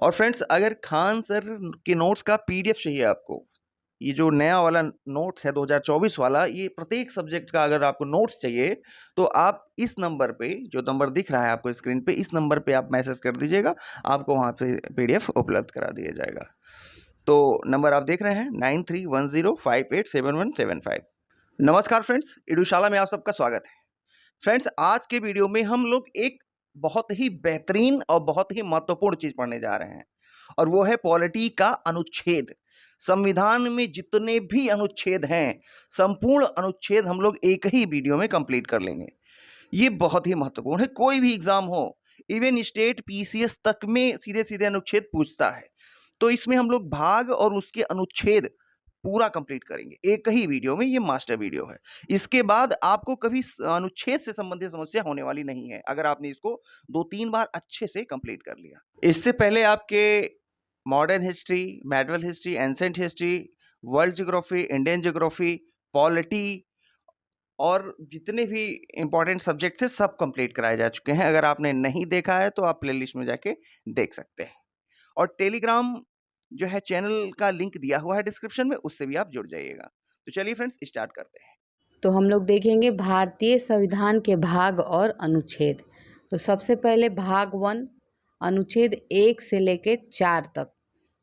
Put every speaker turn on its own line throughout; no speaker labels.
और फ्रेंड्स, अगर खान सर के नोट्स का पीडीएफ चाहिए आपको, ये जो नया वाला नोट्स है 2024 वाला, ये प्रत्येक सब्जेक्ट का अगर आपको नोट्स चाहिए तो आप इस नंबर पे, जो नंबर दिख रहा है आपको स्क्रीन पे, इस नंबर पे आप मैसेज कर दीजिएगा, आपको वहाँ पे पीडीएफ उपलब्ध करा दिया जाएगा। तो नंबर आप देख रहे हैं 9310587175। नमस्कार फ्रेंड्स, एडुशाला में आप सबका स्वागत है। फ्रेंड्स, आज के वीडियो में हम लोग एक बहुत ही बेहतरीन और बहुत ही महत्वपूर्ण चीज पढ़ने जा रहे हैं, और वो है पॉलिटी का अनुच्छेद। संविधान में जितने भी अनुच्छेद हैं, संपूर्ण अनुच्छेद हम लोग एक ही वीडियो में कंप्लीट कर लेंगे। ये बहुत ही महत्वपूर्ण है। कोई भी एग्जाम हो, इवन स्टेट पीसीएस तक में सीधे सीधे अनुच्छेद पूछता है, तो इसमें हम लोग भाग और उसके अनुच्छेद पूरा कंप्लीट करेंगे एक ही वीडियो में। ये मास्टर वीडियो है। इसके बाद आपको कभी अनुच्छेद से संबंधित समस्या होने वाली नहीं है, अगर आपने इसको 2-3 बार अच्छे से कंप्लीट कर लिया। इससे पहले आपके modern history, medieval history, ancient history, world geography, Indian geography, polity और जितने भी इंपॉर्टेंट सब्जेक्ट थे सब कंप्लीट कराए जा चुके हैं। अगर आपने नहीं देखा है तो आप प्लेलिस्ट में जाके देख सकते हैं। और टेलीग्राम जो है चैनल का लिंक दिया हुआ है डिस्क्रिप्शन में, उससे भी आप जुड़ जाइएगा। तो चलिए फ्रेंड्स, स्टार्ट करते हैं।
तो हम लोग देखेंगे भारतीय संविधान के भाग और अनुच्छेद। तो सबसे पहले भाग 1, अनुच्छेद 1 से लेके 4 तक।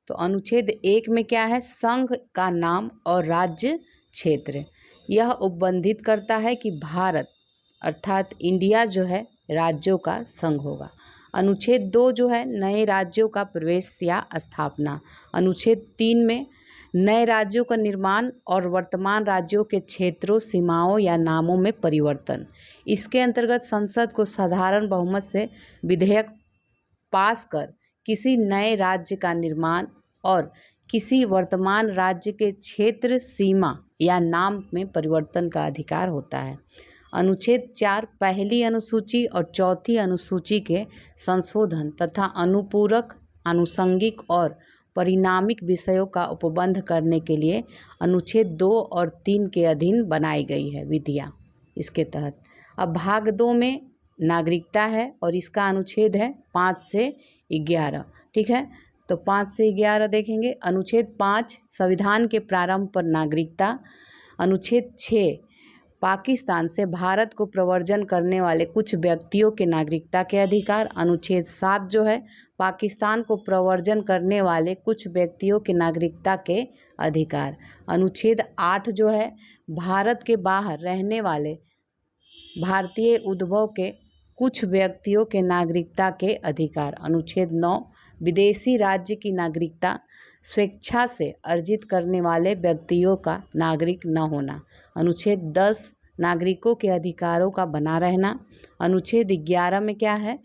तो अनुच्छेद 1 में क्या है? संघ का नाम और राज्य क्षेत्र। यह उपबंधित करता है कि भारत अर्थात इंडिया जो है राज्यों का संघ होगा। अनुच्छेद 2 जो है नए राज्यों का प्रवेश या स्थापना। अनुच्छेद 3 में नए राज्यों का निर्माण और वर्तमान राज्यों के क्षेत्रों, सीमाओं या नामों में परिवर्तन। इसके अंतर्गत संसद को साधारण बहुमत से विधेयक पास कर किसी नए राज्य का निर्माण और किसी वर्तमान राज्य के क्षेत्र, सीमा या नाम में परिवर्तन का अधिकार होता है। अनुच्छेद 4 पहली अनुसूची और चौथी अनुसूची के संशोधन तथा अनुपूरक, आनुषंगिक और परिणामिक विषयों का उपबंध करने के लिए अनुच्छेद 2 और 3 के अधीन बनाई गई है विधियाँ इसके तहत। अब भाग 2 में नागरिकता है और इसका अनुच्छेद है 5 से 11। ठीक है, तो 5 से 11 देखेंगे। अनुच्छेद 5 संविधान के प्रारंभ पर नागरिकता। अनुच्छेद 6 पाकिस्तान से भारत को प्रव्रजन करने वाले कुछ व्यक्तियों के नागरिकता के अधिकार। अनुच्छेद 7 जो है पाकिस्तान को प्रव्रजन करने वाले कुछ व्यक्तियों के नागरिकता के अधिकार। अनुच्छेद 8 जो है भारत के बाहर रहने वाले भारतीय उद्भव के कुछ व्यक्तियों के नागरिकता के अधिकार। अनुच्छेद 9 विदेशी राज्य की नागरिकता स्वेच्छा से अर्जित करने वाले व्यक्तियों का नागरिक न होना। अनुच्छेद 10 नागरिकों के अधिकारों का बना रहना। अनुच्छेद 11 में क्या है?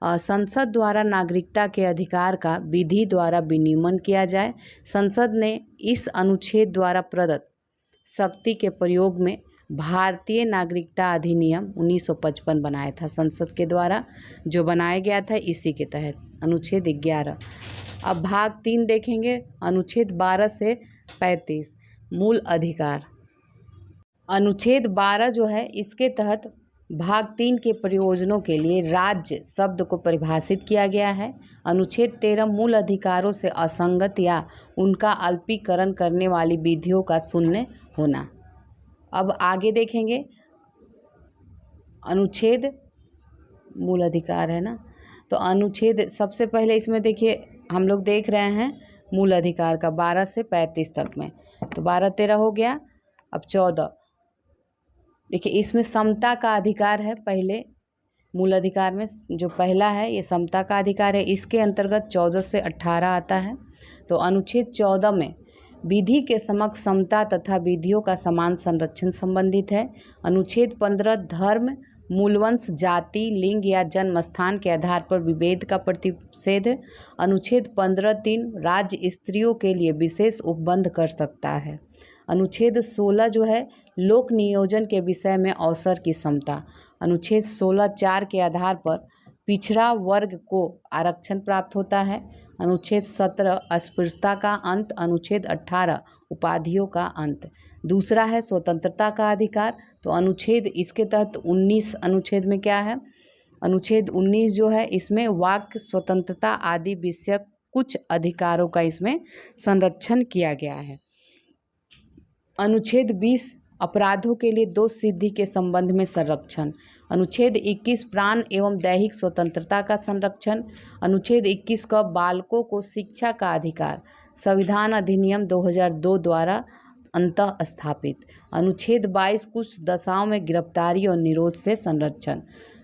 संसद द्वारा नागरिकता के अधिकार का विधि द्वारा विनियमन किया जाए। संसद ने इस अनुच्छेद द्वारा प्रदत्त शक्ति के प्रयोग में भारतीय नागरिकता अधिनियम 1955 बनाया था, संसद के द्वारा जो बनाया गया था इसी के तहत। अनुच्छेद 11। अब भाग 3 देखेंगे, अनुच्छेद 12 से 35 मूल अधिकार। अनुच्छेद 12 जो है इसके तहत भाग 3 के प्रयोजनों के लिए राज्य शब्द को परिभाषित किया गया है। अनुच्छेद 13 मूल अधिकारों से असंगत या उनका अल्पीकरण करने वाली विधियों का शून्य होना। अब आगे देखेंगे अनुच्छेद मूल अधिकार है ना, तो अनुच्छेद सबसे पहले इसमें देखिए हम लोग देख रहे हैं मूल अधिकार का 12 से 35 तक में, तो 12-13 हो गया। अब 14 देखिए, इसमें समता का अधिकार है। पहले मूल अधिकार में जो पहला है ये समता का अधिकार है, इसके अंतर्गत 14 से 18 आता है। तो अनुच्छेद 14 में विधि के समक्ष समता तथा विधियों का समान संरक्षण संबंधित है। अनुच्छेद 15 धर्म, मूलवंश, जाति, लिंग या जन्म स्थान के आधार पर विभेद का प्रतिषेध। अनुच्छेद 15(3) राज्य स्त्रियों के लिए विशेष उपबंध कर सकता है। अनुच्छेद 16 जो है लोक नियोजन के विषय में अवसर की समता। अनुच्छेद 16(4) के आधार पर पिछड़ा वर्ग को आरक्षण प्राप्त होता है। अनुच्छेद 17 अस्पृश्यता का अंत। अनुच्छेद 18 उपाधियों का अंत। दूसरा है स्वतंत्रता का अधिकार। तो अनुच्छेद इसके तहत 19 अनुच्छेद में क्या है? अनुच्छेद 19 जो है इसमें वाक स्वतंत्रता आदि विषयक कुछ अधिकारों का इसमें संरक्षण किया गया है। अनुच्छेद 20 अपराधों के लिए दोष सिद्धि के संबंध में संरक्षण। अनुच्छेद 21 प्राण एवं दैहिक स्वतंत्रता का संरक्षण। अनुच्छेद 21 का बालकों को शिक्षा का अधिकार, संविधान अधिनियम 2002 द्वारा अंतः स्थापित। अनुच्छेद 22 कुछ दशाओं में गिरफ्तारी और निरोध से संरक्षण।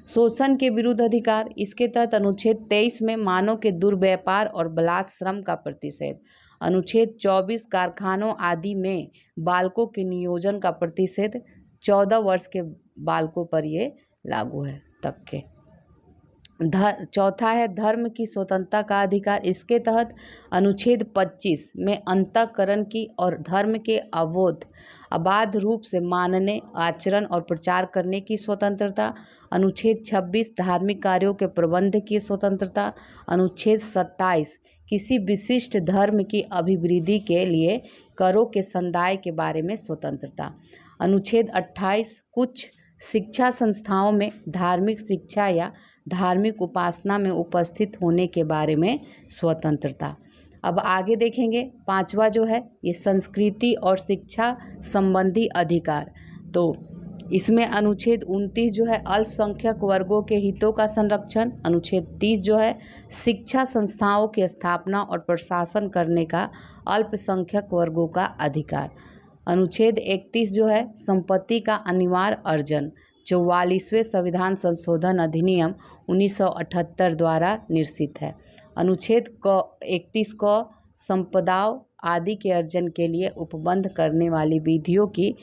शोषण के विरुद्ध अधिकार, इसके तहत अनुच्छेद 23 में मानव के दुर्व्यापार और बलात्श्रम का प्रतिषेध। अनुच्छेद 24 कारखानों आदि में बालकों के नियोजन का प्रतिषेध, 14 वर्ष के बालकों पर ये लागू है तक के। चौथा है धर्म की स्वतंत्रता का अधिकार, इसके तहत अनुच्छेद 25 में अंतःकरण की और धर्म के अबाध रूप से मानने, आचरण और प्रचार करने की स्वतंत्रता। अनुच्छेद 26 धार्मिक कार्यों के प्रबंध की स्वतंत्रता। अनुच्छेद 27 किसी विशिष्ट धर्म की अभिवृद्धि के लिए करों के संदाय के बारे में स्वतंत्रता। अनुच्छेद 28 कुछ शिक्षा संस्थाओं में धार्मिक शिक्षा या धार्मिक उपासना में उपस्थित होने के बारे में स्वतंत्रता। अब आगे देखेंगे पांचवा जो है ये संस्कृति और शिक्षा संबंधी अधिकार। तो इसमें अनुच्छेद 29 जो है अल्पसंख्यक वर्गों के हितों का संरक्षण। अनुच्छेद 30 जो है शिक्षा संस्थाओं की स्थापना और प्रशासन करने का अल्पसंख्यक वर्गों का अधिकार। अनुच्छेद 31 जो है संपत्ति का अनिवार्य अर्जन 44वें संविधान संशोधन अधिनियम 1978 द्वारा निश्चित है। अनुच्छेद 31 को संपदाओं आदि के अर्जन के लिए उपबंध करने वाली विधियों की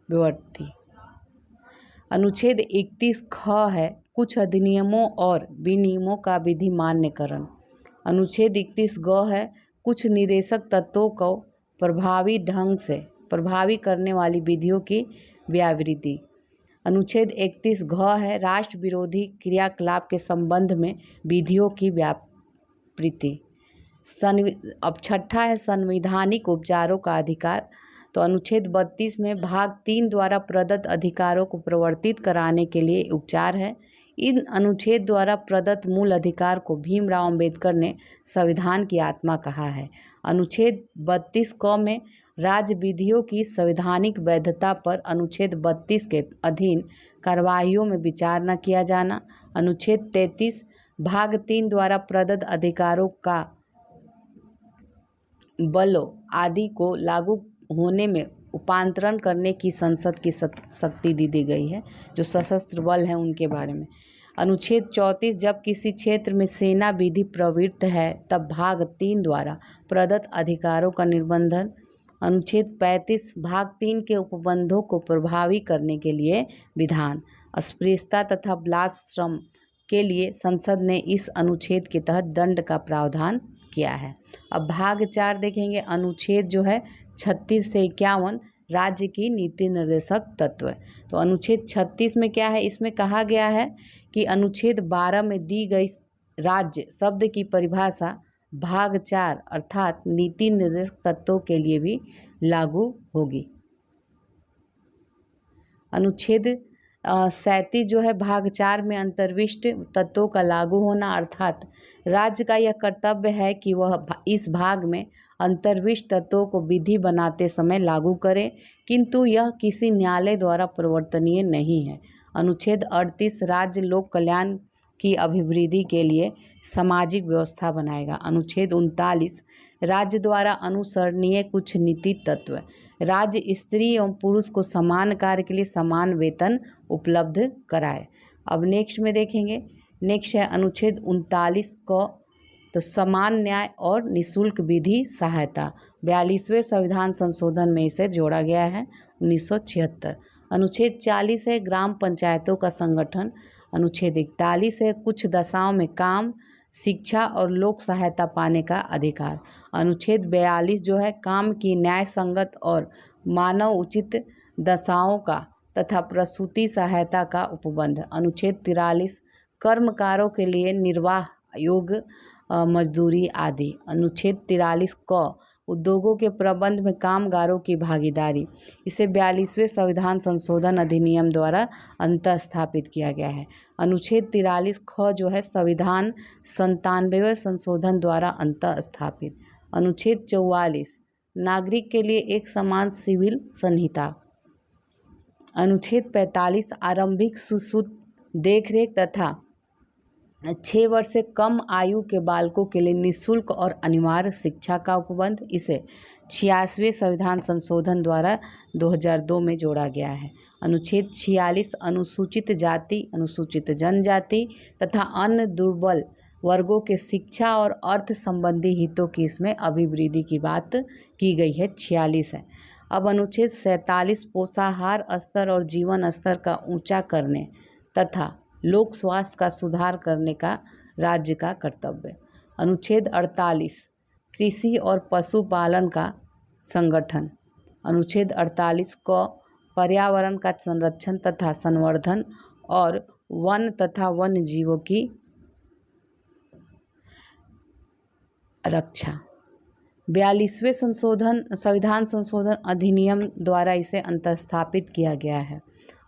विवर्ती। अनुच्छेद 31 ख है कुछ अधिनियमों और विनियमों का विधि मान्यकरण। अनुच्छेद 31 ग है कुछ निदेशक तत्वों को प्रभावी ढंग से प्रभावी करने वाली विधियों की व्यावृत्ति। अनुच्छेद 31 घ है राष्ट्र विरोधी क्रियाकलाप के संबंध में विधियों की व्यापृति। अब छठा है संवैधानिक उपचारों का अधिकार। तो अनुच्छेद 32 में भाग 3 द्वारा प्रदत्त अधिकारों को प्रवर्तित कराने के लिए उपचार है। इन अनुच्छेद द्वारा प्रदत्त मूल अधिकार को भीमराव अंबेडकर ने संविधान की आत्मा कहा है। अनुच्छेद 32 क में राज्य विधियों की संवैधानिक वैधता पर अनुच्छेद 32 के अधीन कार्यवाहियों में विचार न किया जाना। अनुच्छेद 33 भाग 3 द्वारा प्रदत्त अधिकारों का बलों आदि को लागू होने में उपांतरण करने की संसद की शक्ति दी गई है, जो सशस्त्र बल हैं उनके बारे में। अनुच्छेद 34 जब किसी क्षेत्र में सेना विधि प्रवृत्त है तब भाग 3 द्वारा प्रदत्त अधिकारों का निर्बंधन। अनुच्छेद 35 भाग 3 के उपबंधों को प्रभावी करने के लिए विधान। अस्पृश्यता तथा बलात्श्रम के लिए संसद ने इस अनुच्छेद के तहत दंड का प्रावधान किया है। अब भाग 4 देखेंगे। अनुच्छेद जो है 36 से 51 राज्य की नीति निर्देशक तत्व। तो अनुच्छेद 36 में क्या है, इसमें कहा गया है कि अनुच्छेद 12 में दी गई राज्य शब्द की परिभाषा भाग 4 अर्थात नीति निर्देशक तत्वों के लिए भी लागू होगी। अनुच्छेद 37 जो है भाग 4 में अंतर्विष्ट तत्वों का लागू होना अर्थात राज्य का यह कर्तव्य है कि वह इस भाग में अंतर्विष्ट तत्वों को विधि बनाते समय लागू करे, किंतु यह किसी न्यायालय द्वारा प्रवर्तनीय नहीं है। अनुच्छेद 38 राज्य लोक कल्याण की अभिवृद्धि के लिए सामाजिक व्यवस्था बनाएगा। अनुच्छेद 39 राज्य द्वारा अनुसरणीय कुछ नीति तत्व। राज्य स्त्री एवं पुरुष को समान कार्य के लिए समान वेतन उपलब्ध कराए। अब नेक्स्ट में देखेंगे, नेक्स्ट है अनुच्छेद 39 को तो समान न्याय और निःशुल्क विधि सहायता 42वें संविधान संशोधन में इसे जोड़ा गया है 1976। अनुच्छेद 40 है ग्राम पंचायतों का संगठन। अनुच्छेद 41 है कुछ दशाओं में काम, शिक्षा और लोक सहायता पाने का अधिकार। अनुच्छेद 42 जो है काम की न्याय संगत और मानव उचित दशाओं का तथा प्रसूति सहायता का उपबंध। अनुच्छेद 43 कर्मकारों के लिए निर्वाह योग्य मजदूरी आदि। अनुच्छेद 43 क उद्योगों के प्रबंध में कामगारों की भागीदारी, इसे 42वें संविधान संशोधन अधिनियम द्वारा अंतः स्थापित किया गया है। अनुच्छेद 43 ख जो है संविधान 97वें संशोधन द्वारा अंतः स्थापित। अनुच्छेद 44 नागरिक के लिए एक समान सिविल संहिता। अनुच्छेद 45 आरंभिक सुश्रुत देखरेख तथा 6 वर्ष से कम आयु के बालकों के लिए निःशुल्क और अनिवार्य शिक्षा का उपबंध, इसे 86वें संविधान संशोधन द्वारा 2002 में जोड़ा गया है। अनुच्छेद 46 अनुसूचित जाति, अनुसूचित जनजाति तथा अन्य दुर्बल वर्गों के शिक्षा और अर्थ संबंधी हितों की इसमें अभिवृद्धि की बात की गई है, 46 है। अब अनुच्छेद 47 पोषाहार स्तर और जीवन स्तर का ऊंचा करने तथा लोक स्वास्थ्य का सुधार करने का राज्य का कर्तव्य। अनुच्छेद 48 कृषि और पशुपालन का संगठन। अनुच्छेद 48 क पर्यावरण का संरक्षण तथा संवर्धन और वन तथा वन्य जीवों की रक्षा। 42वें संविधान संशोधन अधिनियम द्वारा इसे अंतःस्थापित किया गया है।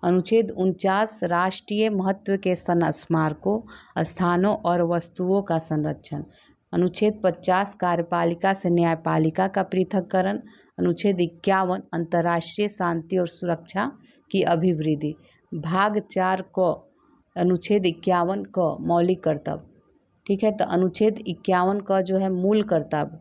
अनुच्छेद 49 राष्ट्रीय महत्व के स्मारकों, स्थानों और वस्तुओं का संरक्षण। अनुच्छेद 50 कार्यपालिका से न्यायपालिका का पृथक्करण। अनुच्छेद 51 अंतर्राष्ट्रीय शांति और सुरक्षा की अभिवृद्धि। भाग 4 क अनुच्छेद 51 क मौलिक कर्तव्य। ठीक है, तो अनुच्छेद 51 का जो है मूल कर्तव्य,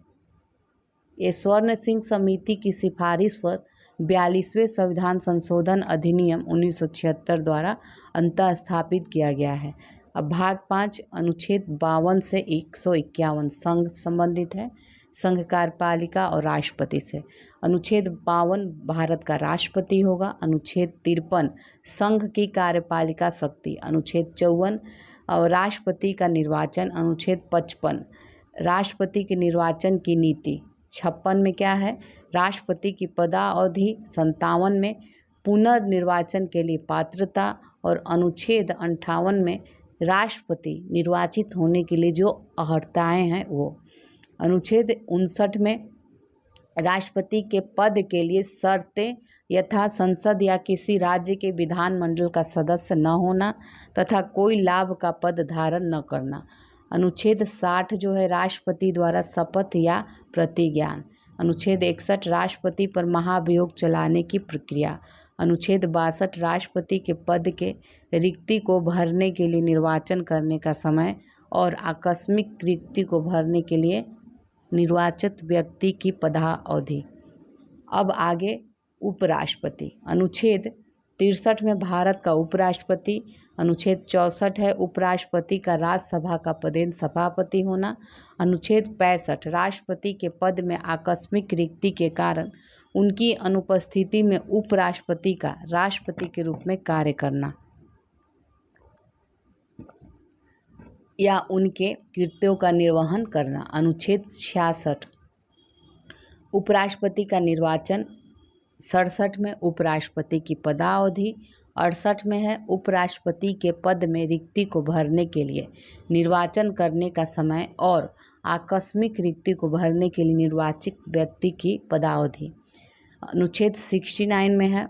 ये स्वर्ण सिंह समिति की सिफारिश पर 42वें संविधान संशोधन अधिनियम 1976 द्वारा अंतः स्थापित किया गया है। अब भाग 5 अनुच्छेद 52 से 151 संघ संबंधित है, संघ कार्यपालिका और राष्ट्रपति से। अनुच्छेद 52 भारत का राष्ट्रपति होगा। अनुच्छेद 53 संघ की कार्यपालिका शक्ति। अनुच्छेद 54 और राष्ट्रपति का निर्वाचन। अनुच्छेद 55 राष्ट्रपति के निर्वाचन की नीति। 56 में क्या है, राष्ट्रपति की पदावधि। 57 में पुनर्निर्वाचन के लिए पात्रता और अनुच्छेद 58 में राष्ट्रपति निर्वाचित होने के लिए जो अर्हताएं हैं वो। अनुच्छेद 59 में राष्ट्रपति के पद के लिए शर्तें यथा संसद या किसी राज्य के विधानमंडल का सदस्य न होना तथा कोई लाभ का पद धारण न करना। अनुच्छेद 60 जो है राष्ट्रपति द्वारा शपथ या प्रतिज्ञान। अनुच्छेद 61 राष्ट्रपति पर महाभियोग चलाने की प्रक्रिया। अनुच्छेद 62 राष्ट्रपति के पद के रिक्ति को भरने के लिए निर्वाचन करने का समय और आकस्मिक रिक्ति को भरने के लिए निर्वाचित व्यक्ति की पदावधि। अब आगे उपराष्ट्रपति। अनुच्छेद 63 में भारत का उपराष्ट्रपति। अनुच्छेद 64 है उपराष्ट्रपति का राज्यसभा का पदेन सभापति होना। अनुच्छेद 65 राष्ट्रपति के पद में आकस्मिक रिक्ति के कारण उनकी अनुपस्थिति में उपराष्ट्रपति का राष्ट्रपति के रूप में कार्य करना या उनके कृत्यों का निर्वहन करना। अनुच्छेद 66 उपराष्ट्रपति का निर्वाचन। 67 में उपराष्ट्रपति की पदावधि। 68 में है उपराष्ट्रपति के पद में रिक्ति को भरने के लिए निर्वाचन करने का समय और आकस्मिक रिक्ति को भरने के लिए निर्वाचित व्यक्ति की पदावधि। अनुच्छेद 69 में है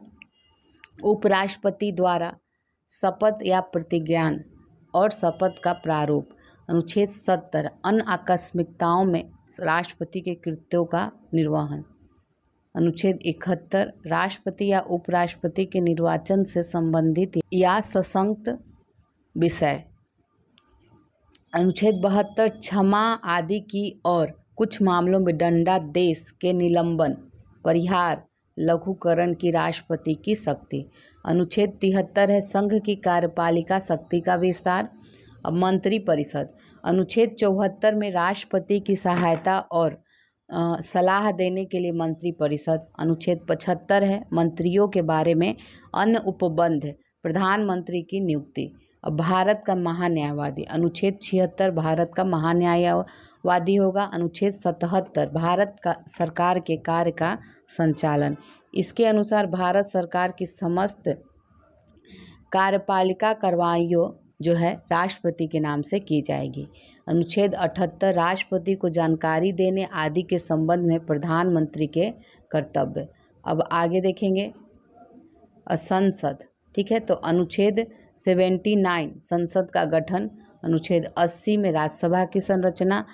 उपराष्ट्रपति द्वारा शपथ या प्रतिज्ञान और शपथ का प्रारूप। अनुच्छेद 70 अन्य आकस्मिकताओं में राष्ट्रपति के कृत्यों का निर्वहन। अनुच्छेद 71 राष्ट्रपति या उपराष्ट्रपति के निर्वाचन से संबंधित या सशंक्त विषय। अनुच्छेद 72 क्षमा आदि की और कुछ मामलों में दंडादेश के निलंबन, परिहार, लघुकरण की राष्ट्रपति की शक्ति। अनुच्छेद 73 है संघ की कार्यपालिका शक्ति का विस्तार। अब मंत्रिपरिषद। अनुच्छेद 74 में राष्ट्रपति की सहायता और सलाह देने के लिए मंत्रिपरिषद। अनुच्छेद 75 है मंत्रियों के बारे में अन्य उपबंध, प्रधानमंत्री की नियुक्ति। अब भारत का महान्यायवादी। अनुच्छेद 76 भारत का महान्यायवादी होगा। अनुच्छेद 77 भारत का सरकार के कार्य का संचालन। इसके अनुसार भारत सरकार की समस्त कार्यपालिका कार्रवाइयों जो है राष्ट्रपति के नाम से की जाएगी। अनुच्छेद 78 राष्ट्रपति को जानकारी देने आदि के संबंध में प्रधानमंत्री के कर्तव्य। अब आगे देखेंगे संसद, ठीक है। तो अनुच्छेद 79 संसद का गठन, अनुच्छेद 80 में राज्यसभा की संरचना,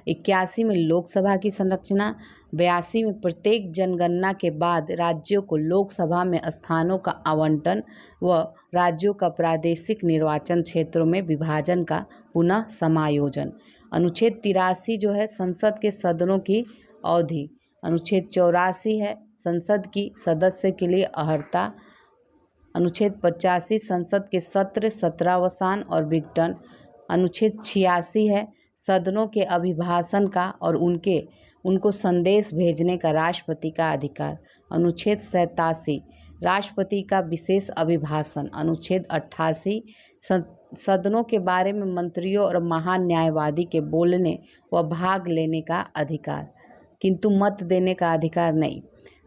81 में लोकसभा की संरचना, 82 में प्रत्येक जनगणना के बाद राज्यों को लोकसभा में स्थानों का आवंटन व राज्यों का प्रादेशिक निर्वाचन क्षेत्रों में विभाजन का पुनः समायोजन। अनुच्छेद 83 जो है संसद के सदनों की अवधि। अनुच्छेद 84 है संसद की सदस्य के लिए अर्हता। अनुच्छेद 85 संसद के सत्र, सत्रावसान और विघटन। अनुच्छेद 86 है सदनों के अभिभाषण का और उनको संदेश भेजने का राष्ट्रपति का अधिकार। अनुच्छेद 87 राष्ट्रपति का विशेष अभिभाषण। अनुच्छेद 88 सदनों के बारे में मंत्रियों और महान न्यायवादी के बोलने व भाग लेने का अधिकार, किंतु मत देने का अधिकार नहीं।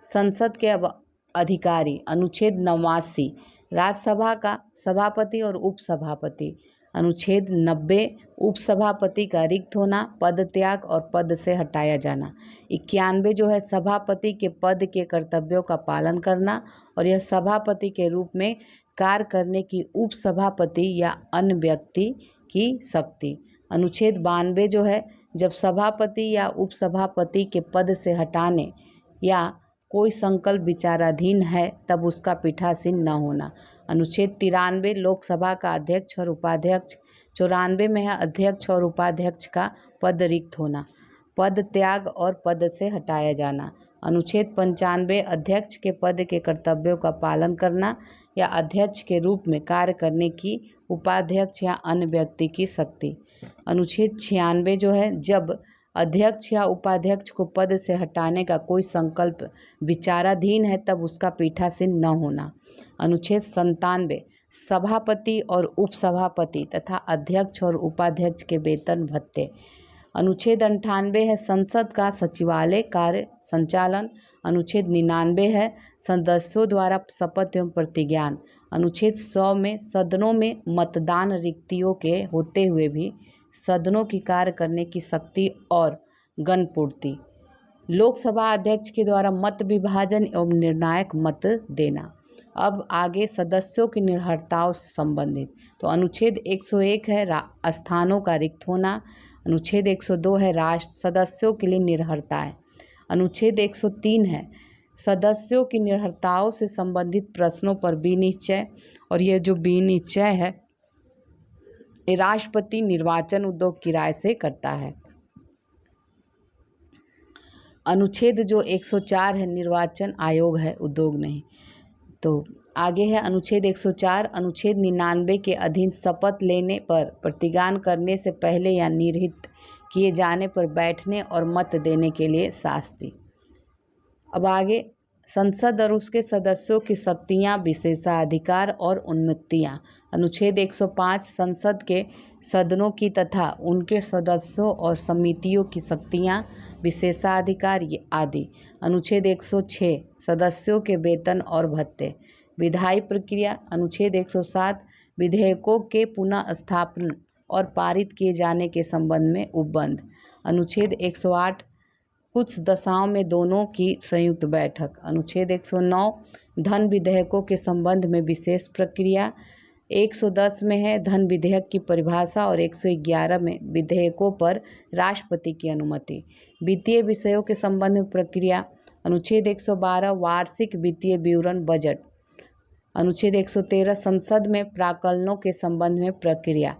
संसद के अब अधिकारी। अनुच्छेद 89 राज्यसभा का सभापति और उपसभापति। अनुच्छेद 90 उपसभापति का रिक्त होना, पद त्याग और पद से हटाया जाना। 91 जो है सभापति के पद के कर्तव्यों का पालन करना और यह सभापति के रूप में कार्य करने की उपसभापति या अन्य व्यक्ति की शक्ति। अनुच्छेद 92 जो है जब सभापति या उपसभापति के पद से हटाने या कोई संकल्प विचाराधीन है तब उसका पीठासीन न होना। अनुच्छेद 93 लोकसभा का अध्यक्ष और उपाध्यक्ष। 94 में है अध्यक्ष और उपाध्यक्ष का पद रिक्त होना, पद त्याग और पद से हटाया जाना। अनुच्छेद 95 अध्यक्ष के पद के कर्तव्यों का पालन करना या अध्यक्ष के रूप में कार्य करने की उपाध्यक्ष या अन्य व्यक्ति की शक्ति। अनुच्छेद 96 जो है जब अध्यक्ष या उपाध्यक्ष को पद से हटाने का कोई संकल्प विचाराधीन है तब उसका पीठासीन न होना। अनुच्छेद 97 सभापति और उपसभापति तथा अध्यक्ष और उपाध्यक्ष के वेतन भत्ते। अनुच्छेद 98 है संसद का सचिवालय कार्य संचालन। अनुच्छेद 99 है सदस्यों द्वारा शपथ एवं प्रतिज्ञान। अनुच्छेद 100 में सदनों में मतदान रिक्तियों के होते हुए भी सदनों की कार्य करने की शक्ति और गणपूर्ति। लोकसभा अध्यक्ष के द्वारा मत विभाजन एवं निर्णायक मत देना। अब आगे सदस्यों की निर्भरताओं से संबंधित। तो अनुच्छेद 101 है स्थानों का रिक्त होना। अनुच्छेद 102 है राष्ट्र सदस्यों के लिए निर्भरताएं। अनुच्छेद 103 है सदस्यों की निर्भरताओं से संबंधित प्रश्नों पर विनिश्चय, और ये जो विनिश्चय है ये राष्ट्रपति निर्वाचन उद्योग की राय से करता है। अनुच्छेद जो 104 है निर्वाचन आयोग है, उद्योग नहीं। तो आगे है अनुच्छेद 104 अनुच्छेद 99 के अधीन शपथ लेने पर प्रतिज्ञान करने से पहले या निर्हित किए जाने पर बैठने और मत देने के लिए शास्ति। अब आगे संसद और उसके सदस्यों की शक्तियाँ, विशेषाधिकार और उन्मुक्तियाँ। अनुच्छेद 105 संसद के सदनों की तथा उनके सदस्यों और समितियों की शक्तियाँ, विशेषाधिकार आदि। अनुच्छेद 106 सदस्यों के वेतन और भत्ते। विधायी प्रक्रिया। अनुच्छेद 107 विधेयकों के पुनः स्थापन और पारित किए जाने के संबंध में उपबंध। अनुच्छेद 108 कुछ दशाओं में दोनों की संयुक्त बैठक। अनुच्छेद 109 धन विधेयकों के संबंध में विशेष प्रक्रिया। 110 में है धन विधेयक की परिभाषा और 111 में विधेयकों पर राष्ट्रपति की अनुमति। वित्तीय विषयों के संबंध में प्रक्रिया। अनुच्छेद 112 वार्षिक वित्तीय विवरण बजट। अनुच्छेद 113 संसद में प्राक्कलनों के संबंध में प्रक्रिया।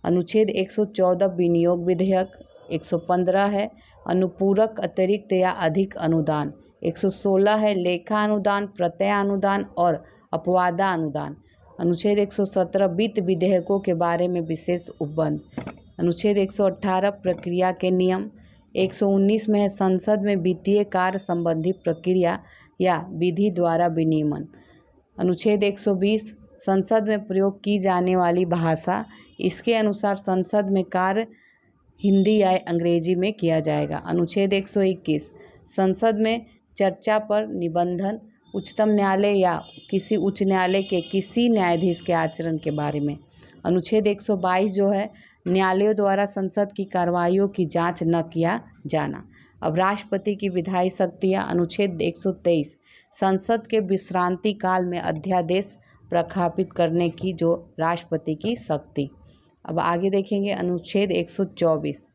अनुच्छेद 114 विनियोग विधेयक। 115 है अनुपूरक अतिरिक्त या अधिक अनुदान। 116 है लेखा अनुदान, प्रत्यय अनुदान और अपवादा अनुदान। अनुच्छेद 117 वित्त विधेयकों के बारे में विशेष उपबंध। अनुच्छेद 118 प्रक्रिया के नियम। 119 में है संसद में वित्तीय कार्य संबंधी प्रक्रिया या विधि द्वारा विनियमन। अनुच्छेद 120 संसद में प्रयोग की जाने वाली भाषा। इसके अनुसार संसद में कार्य हिंदी या अंग्रेजी में किया जाएगा। अनुच्छेद 121 संसद में चर्चा पर निबंधन, उच्चतम न्यायालय या किसी उच्च न्यायालय के किसी न्यायाधीश के आचरण के बारे में। अनुच्छेद 122 जो है न्यायालयों द्वारा संसद की कार्रवाइयों की जांच न किया जाना। अब राष्ट्रपति की विधायी शक्तियाँ, अनुच्छेद 123 संसद के विश्रांति काल में अध्यादेश प्रख्यापित करने की जो राष्ट्रपति की शक्ति। अब आगे देखेंगे अनुच्छेद 124,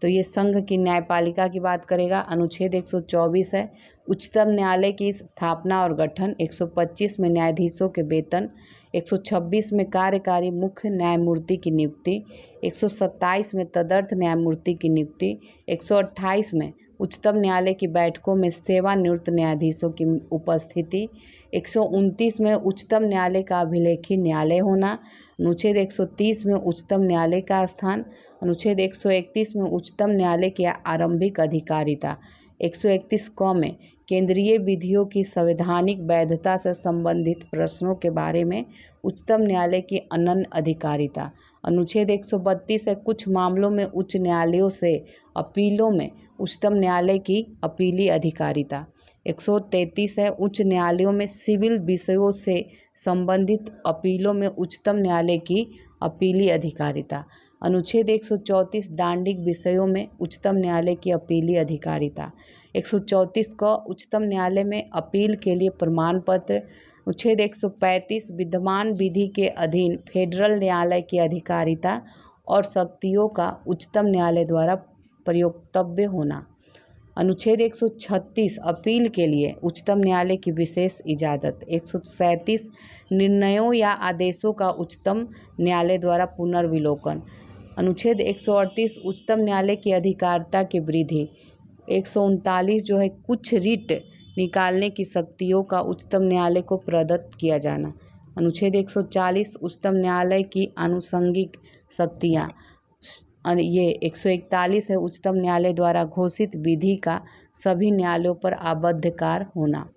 तो ये संघ की न्यायपालिका की बात करेगा। अनुच्छेद 124 है उच्चतम न्यायालय की स्थापना और गठन। 125 में न्यायाधीशों के वेतन। 126 में कार्यकारी मुख्य न्यायमूर्ति की नियुक्ति। 127 में तदर्थ न्यायमूर्ति की नियुक्ति। 128 में उच्चतम न्यायालय की बैठकों में सेवानिवृत्त न्यायाधीशों की उपस्थिति। 129 में उच्चतम न्यायालय का अभिलेखी न्यायालय होना। अनुच्छेद 130 में उच्चतम न्यायालय का स्थान। अनुच्छेद 131 में उच्चतम न्यायालय की आरंभिक अधिकारिता। 131 क में केंद्रीय विधियों की संवैधानिक वैधता से संबंधित प्रश्नों के बारे में उच्चतम न्यायालय की अनन्य अधिकारिता। अनुच्छेद 132 है कुछ मामलों में उच्च न्यायालयों से अपीलों में उच्चतम न्यायालय की अपीली अधिकारिता। 133 है उच्च न्यायालयों में सिविल विषयों से संबंधित अपीलों में उच्चतम न्यायालय की अपीली अधिकारिता। अनुच्छेद 134 दांडिक विषयों में उच्चतम न्यायालय की अपीली अधिकारिता। 134 क उच्चतम न्यायालय में अपील के लिए प्रमाण पत्र। अनुच्छेद 135 विद्यमान विधि के अधीन फेडरल न्यायालय की अधिकारिता और शक्तियों का उच्चतम न्यायालय द्वारा प्रयोक्तव्य होना। अनुच्छेद 136 अपील के लिए उच्चतम न्यायालय की विशेष इजाज़त। 137 निर्णयों या आदेशों का उच्चतम न्यायालय द्वारा पुनर्विलोकन। अनुच्छेद 138 उच्चतम न्यायालय की अधिकारिता की वृद्धि। 139 जो है कुछ रिट निकालने की शक्तियों का उच्चतम न्यायालय को प्रदत्त किया जाना। अनुच्छेद 140 उच्चतम न्यायालय की आनुषंगिक शक्तियाँ। ये 141 है उच्चतम न्यायालय द्वारा घोषित विधि का सभी न्यायालयों पर आबद्धकार होना।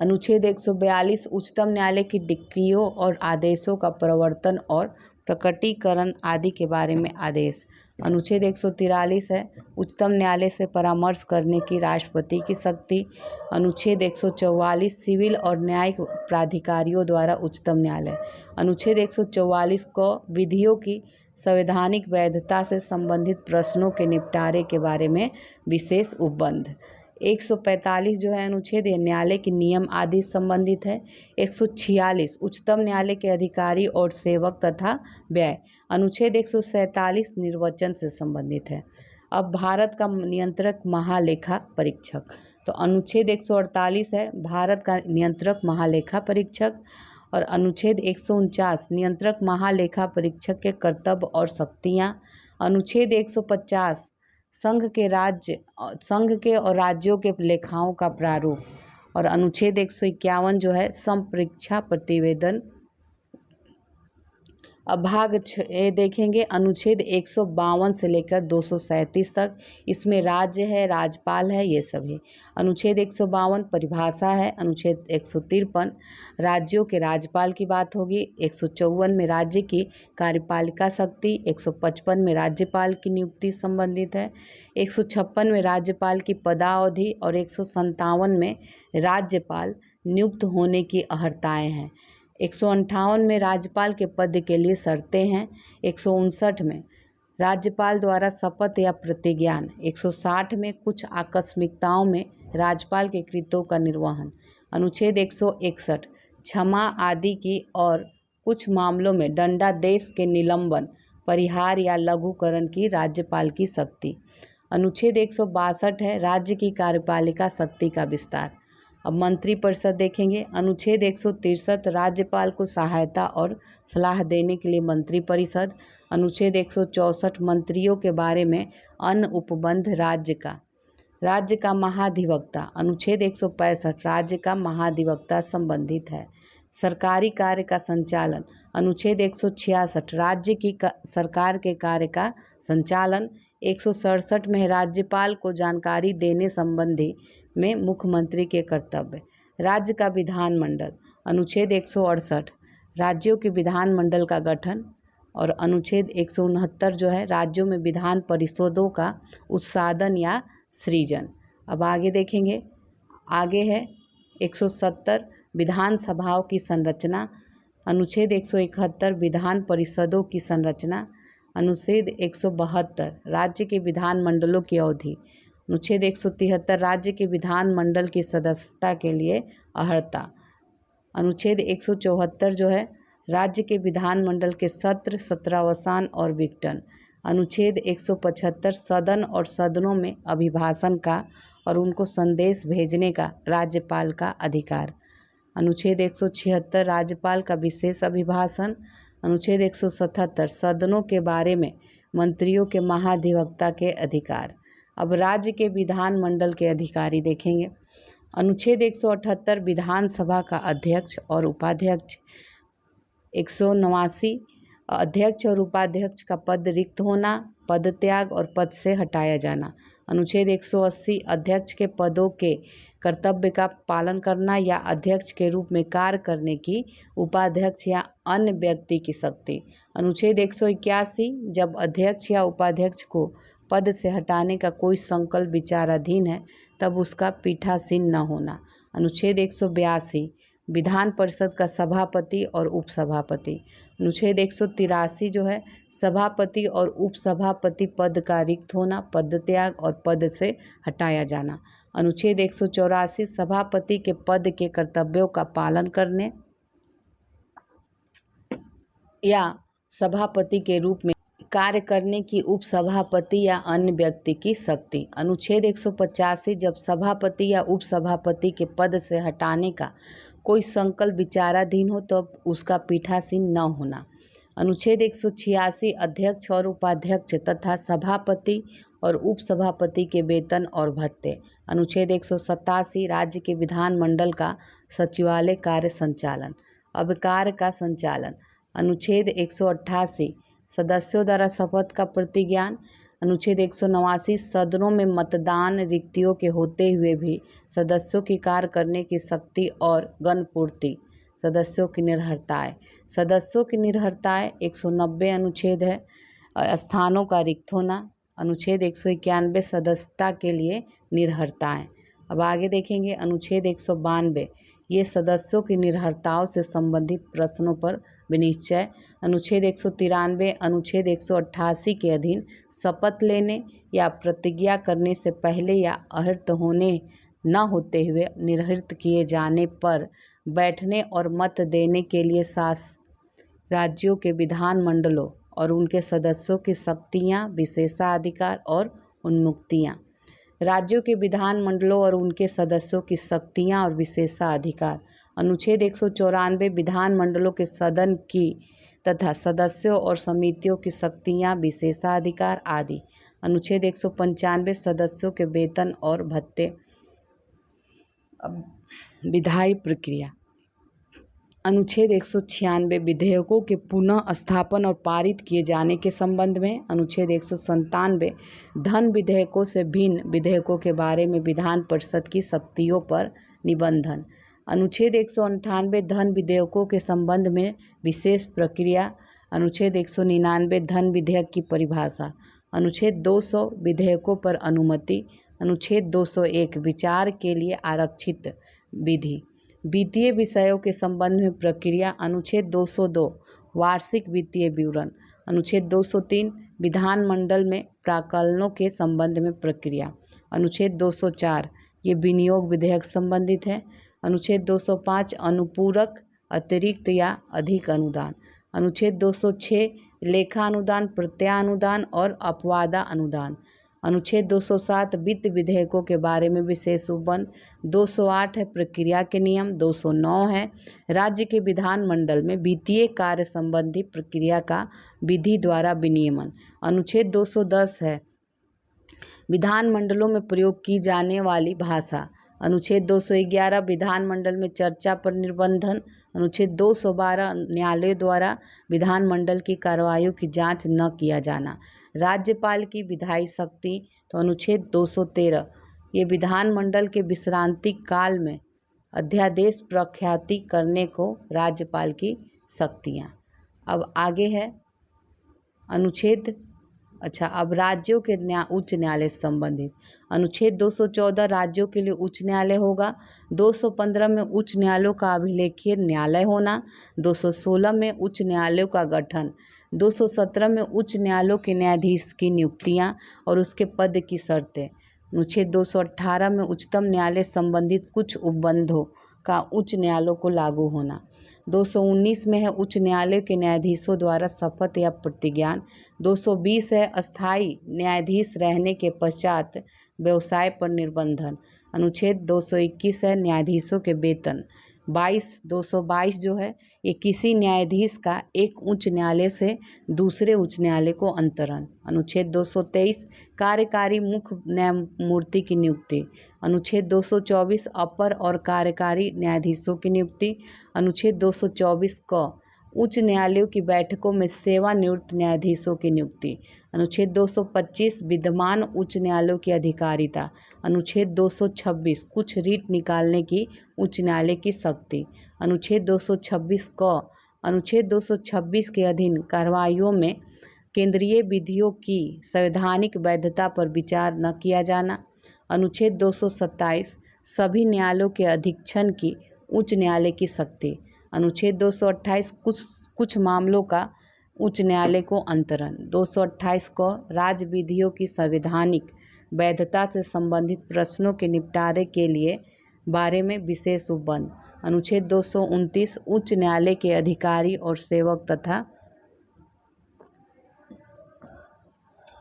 अनुच्छेद 142 उच्चतम न्यायालय की डिक्रियों और आदेशों का प्रवर्तन और प्रकटीकरण आदि के बारे में आदेश। अनुच्छेद 143 है उच्चतम न्यायालय से परामर्श करने की राष्ट्रपति की शक्ति। अनुच्छेद 144 सिविल और न्यायिक प्राधिकारियों द्वारा उच्चतम न्यायालय। अनुच्छेद 144 को विधियों की संवैधानिक वैधता से संबंधित प्रश्नों के निपटारे के बारे में विशेष उपबंध। 145 जो है अनुच्छेद ये न्यायालय के नियम आदि संबंधित है। 146 उच्चतम न्यायालय के अधिकारी और सेवक तथा व्यय। अनुच्छेद 147 निर्वाचन से संबंधित है। अब भारत का नियंत्रक महालेखा परीक्षक, तो अनुच्छेद 148 है भारत का नियंत्रक महालेखा परीक्षक। और अनुच्छेद 149 नियंत्रक महालेखा परीक्षक के कर्तव्य और शक्तियाँ। अनुच्छेद 150 संघ के और राज्यों के लेखाओं का प्रारूप। और अनुच्छेद 151 जो है संपरीक्षा प्रतिवेदन। अब भाग देखेंगे अनुच्छेद 152 से लेकर 237 तक। इसमें राज्य है, राज्यपाल है, ये सभी। अनुच्छेद 152 परिभाषा है। अनुच्छेद 153 राज्यों के राज्यपाल की बात होगी। 154 में राज्य की कार्यपालिका शक्ति। 155 में राज्यपाल की नियुक्ति संबंधित है। 156 में राज्यपाल की पदावधि और 157 में राज्यपाल नियुक्त होने की अर्हताएँ हैं। 158 में राज्यपाल के पद के लिए शर्तें हैं। 159 में राज्यपाल द्वारा शपथ या प्रतिज्ञान। 160 में कुछ आकस्मिकताओं में राज्यपाल के कृत्यों का निर्वहन। अनुच्छेद 161 क्षमा आदि की और कुछ मामलों में दंडादेश के निलंबन, परिहार या लघुकरण की राज्यपाल की शक्ति। अनुच्छेद 162 है राज्य की कार्यपालिका शक्ति का विस्तार। अब मंत्रिपरिषद देखेंगे। अनुच्छेद 163 राज्यपाल को सहायता और सलाह देने के लिए मंत्रिपरिषद। अनुच्छेद 164 मंत्रियों के बारे में अन्य उपबंध राज्य का महाधिवक्ता। अनुच्छेद 165 राज्य का महाधिवक्ता संबंधित है। सरकारी कार्य का संचालन। अनुच्छेद 166 राज्य की सरकार के कार्य का संचालन। 167 में राज्यपाल को जानकारी देने संबंधी में मुख्यमंत्री के कर्तव्य। राज्य का विधानमंडल। अनुच्छेद 168 राज्यों के विधानमंडल का गठन। और अनुच्छेद 169 जो है राज्यों में विधान परिषदों का उत्साधन या सृजन। अब आगे देखेंगे। आगे है 170 विधानसभाओं की संरचना। अनुच्छेद 171 विधान परिषदों की संरचना। अनुच्छेद 172 राज्य के विधानमंडलों की अवधि। अनुच्छेद 173 राज्य के विधानमंडल की सदस्यता के लिए अर्हता। अनुच्छेद 174 जो है राज्य के विधानमंडल के सत्र, सत्रावसान और विघटन। अनुच्छेद 175 सदन और सदनों में अभिभाषण का और उनको संदेश भेजने का राज्यपाल का अधिकार। अनुच्छेद 176 राज्यपाल का विशेष अभिभाषण। अनुच्छेद 177 सदनों के बारे में मंत्रियों के महाधिवक्ता के अधिकार। अब राज्य के विधानमंडल के अधिकारी देखेंगे। अनुच्छेद 178 विधानसभा का अध्यक्ष और उपाध्यक्ष। 189 अध्यक्ष और उपाध्यक्ष का पद रिक्त होना, पद त्याग और पद से हटाया जाना। अनुच्छेद 180 अध्यक्ष के पदों के कर्तव्य का पालन करना या अध्यक्ष के रूप में कार्य करने की उपाध्यक्ष या अन्य व्यक्ति की शक्ति। अनुच्छेद 181 जब अध्यक्ष या उपाध्यक्ष को पद से हटाने का कोई संकल्प विचाराधीन है तब उसका पीठासीन न होना। अनुच्छेद 182 विधान परिषद का सभापति और उपसभापति। अनुच्छेद 183 जो है सभापति और उपसभापति पद का रिक्त होना, पद त्याग और पद से हटाया जाना। अनुच्छेद 184 सभापति के पद के कर्तव्यों का पालन करने या सभापति के रूप में कार्य करने की उपसभापति या अन्य व्यक्ति की शक्ति। अनुच्छेद 185 जब सभापति या उपसभापति के पद से हटाने का कोई संकल्प विचाराधीन हो तो उसका पीठासीन न होना। अनुच्छेद 186 अध्यक्ष और उपाध्यक्ष तथा सभापति और उपसभापति के वेतन और भत्ते। अनुच्छेद 187 राज्य के विधानमंडल का सचिवालय कार्य संचालन। अब कार्य का संचालन। अनुच्छेद 188 सदस्यों द्वारा शपथ का प्रतिज्ञान। अनुच्छेद 189 सदनों में मतदान रिक्तियों के होते हुए भी सदस्यों की कार्य करने की शक्ति और गणपूर्ति। सदस्यों की निर्भरताएं। सदस्यों की निर्भरताएं 190 अनुच्छेद है। स्थानों का रिक्त होना। अनुच्छेद 191 सदस्यता के लिए निर्भरताएं। अब आगे देखेंगे अनुच्छेद 192 ये सदस्यों की निर्भरताओं से संबंधित प्रश्नों पर विनिश्चय। अनुच्छेद 193 अनुच्छेद 188 के अधीन शपथ लेने या प्रतिज्ञा करने से पहले या अहर्त होने न होते हुए निर्हृत किए जाने पर बैठने और मत देने के लिए राज्यों के विधानमंडलों और उनके सदस्यों की शक्तियाँ, विशेषाधिकार और उन्मुक्तियाँ। राज्यों के विधानमंडलों और उनके सदस्यों की शक्तियाँ और विशेषाधिकार। अनुच्छेद 194 विधानमंडलों के सदन की तथा सदस्यों और समितियों की शक्तियाँ, विशेषाधिकार आदि। अनुच्छेद 195 सदस्यों के वेतन और भत्ते। अब विधायी प्रक्रिया। अनुच्छेद 196 विधेयकों के पुनः स्थापन और पारित किए जाने के संबंध में। अनुच्छेद 197 धन विधेयकों से भिन्न विधेयकों के बारे में विधान परिषद की शक्तियों पर निबंधन। अनुच्छेद 198 धन विधेयकों के संबंध में विशेष प्रक्रिया। अनुच्छेद 199 धन विधेयक की परिभाषा। अनुच्छेद 200 विधेयकों पर अनुमति। अनुच्छेद 201 विचार के लिए आरक्षित विधि। वित्तीय विषयों के संबंध में प्रक्रिया। अनुच्छेद 202 वार्षिक वित्तीय विवरण। अनुच्छेद 203 विधानमंडल में प्राक्कलनों के संबंध में प्रक्रिया। अनुच्छेद 204 ये विनियोग विधेयक संबंधित है। अनुच्छेद 205 अनुपूरक, अतिरिक्त या अधिक अनुदान। अनुच्छेद 206 लेखा अनुदान, प्रत्यानुदान और अपवादा अनुदान। अनुच्छेद 207 वित्त विधेयकों के बारे में विशेष उपबंध। 208 है प्रक्रिया के नियम। 209 है राज्य के विधानमंडल में वित्तीय कार्य संबंधी प्रक्रिया का विधि द्वारा विनियमन। अनुच्छेद 210 है विधानमंडलों में प्रयोग की जाने वाली भाषा। अनुच्छेद 211 विधानमंडल में चर्चा पर निर्बंधन। अनुच्छेद 212 न्यायालय द्वारा विधानमंडल की कार्रवाइयों की जांच न किया जाना। राज्यपाल की विधायी शक्ति। तो अनुच्छेद 213 ये विधानमंडल के विश्रांति काल में अध्यादेश प्रख्याति करने को राज्यपाल की शक्तियाँ। अब आगे है अनुच्छेद अच्छा, अब राज्यों के उच्च न्यायालय से संबंधित अनुच्छेद 214 राज्यों के लिए उच्च न्यायालय होगा। 215 में उच्च न्यायालयों का अभिलेखीय न्यायालय होना। 216 में उच्च न्यायालयों का गठन। 217 में उच्च न्यायालयों के न्यायाधीश की नियुक्तियां और उसके पद की शर्तें। अनुच्छेद 218 में उच्चतम न्यायालय संबंधित कुछ उपबंधों का उच्च न्यायालयों को लागू होना। 219 में है उच्च न्यायालय के न्यायाधीशों द्वारा शपथ या प्रतिज्ञान। 220 है अस्थायी न्यायाधीश रहने के पश्चात व्यवसाय पर निर्बंधन। अनुच्छेद 221 है न्यायाधीशों के वेतन। 222 जो है ये किसी न्यायाधीश का एक उच्च न्यायालय से दूसरे उच्च न्यायालय को अंतरण। अनुच्छेद 223 कार्यकारी मुख्य न्यायमूर्ति की नियुक्ति। अनुच्छेद 224 अपर और कार्यकारी न्यायाधीशों की नियुक्ति। अनुच्छेद 224 क उच्च न्यायालयों की बैठकों में सेवानिवृत्त न्यायाधीशों की नियुक्ति। अनुच्छेद 225 विद्यमान उच्च न्यायालयों की अधिकारिता। अनुच्छेद 226 कुछ रीट निकालने की उच्च न्यायालय की शक्ति। अनुच्छेद 226 क अनुच्छेद 226 के अधीन कार्रवाइयों में केंद्रीय विधियों की संवैधानिक वैधता पर विचार न किया जाना। अनुच्छेद 227 सभी न्यायालयों के अधीक्षण की उच्च न्यायालय की शक्ति। अनुच्छेद 228 कुछ मामलों का उच्च न्यायालय को अंतरण। 228 को राज्य विधियों की संवैधानिक वैधता से संबंधित प्रश्नों के निपटारे के लिए बारे में विशेष उपबंध। अनुच्छेद 229 उच्च न्यायालय के अधिकारी और सेवक तथा